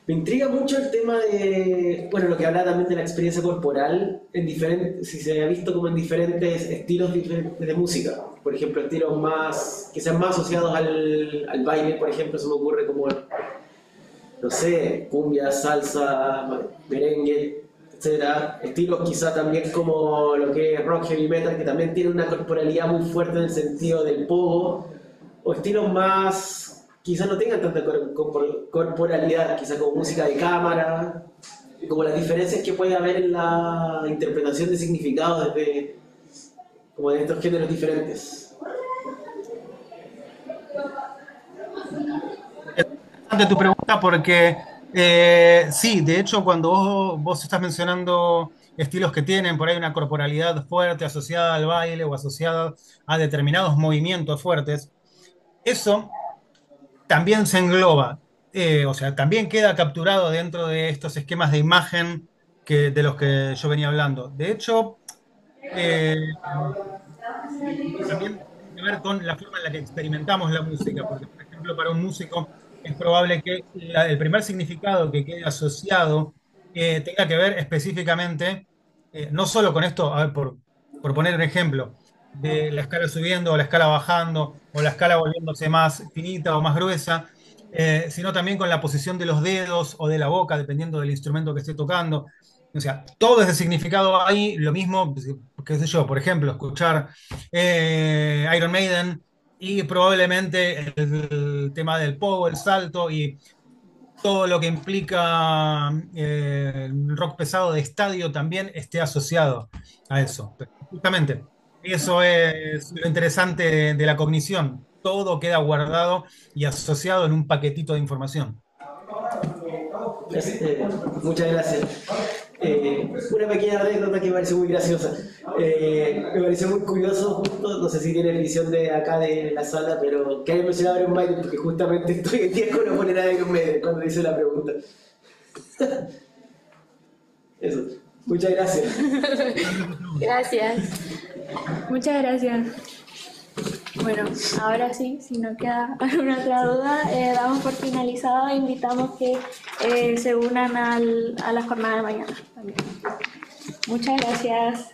me intriga mucho el tema de, bueno, lo que habla también de la experiencia corporal, en diferentes, si se ha visto como en diferentes estilos diferentes de música. Por ejemplo, estilos más, que sean más asociados al baile, por ejemplo, se me ocurre como, no sé, cumbia, salsa, merengue, etcétera. Estilos quizá también como lo que es rock, heavy metal, que también tiene una corporalidad muy fuerte en el sentido del pogo, o estilos más quizás no tengan tanta corporalidad, quizás como música de cámara, como las diferencias que puede haber en la interpretación de significados desde, como de estos géneros diferentes. Interesante tu pregunta porque Sí, de hecho, cuando vos estás mencionando estilos que tienen por ahí una corporalidad fuerte asociada al baile o asociada a determinados movimientos fuertes, eso también se engloba, o sea, también queda capturado dentro de estos esquemas de imagen de los que yo venía hablando. De hecho, eh, también tiene que ver con la forma en la que experimentamos la música, porque, por ejemplo, para un músico es probable que el primer significado que quede asociado tenga que ver específicamente, no solo con esto, a ver, por poner un ejemplo, de la escala subiendo o la escala bajando, o la escala volviéndose más finita o más gruesa, sino también con la posición de los dedos o de la boca, dependiendo del instrumento que esté tocando. O sea, todo ese significado ahí, lo mismo, pues, qué sé yo, por ejemplo, escuchar Iron Maiden y probablemente el tema del pogo, el salto y todo lo que implica el rock pesado de estadio también esté asociado a eso. Pero justamente, eso es lo interesante de la cognición. Todo queda guardado y asociado en un paquetito de información. Muchas gracias. Una pequeña anécdota que me pareció muy graciosa. Me pareció muy curioso, justo, no sé si tienes visión de acá de la sala, pero que haya mencionado Iron Maiden, porque justamente estoy en día con una polera de Iron Maiden cuando hice la pregunta. Eso. Muchas gracias. Gracias. Muchas gracias. Bueno, ahora sí, si no queda alguna otra duda, damos por finalizado e invitamos que se unan a la jornada de mañana también. Muchas gracias.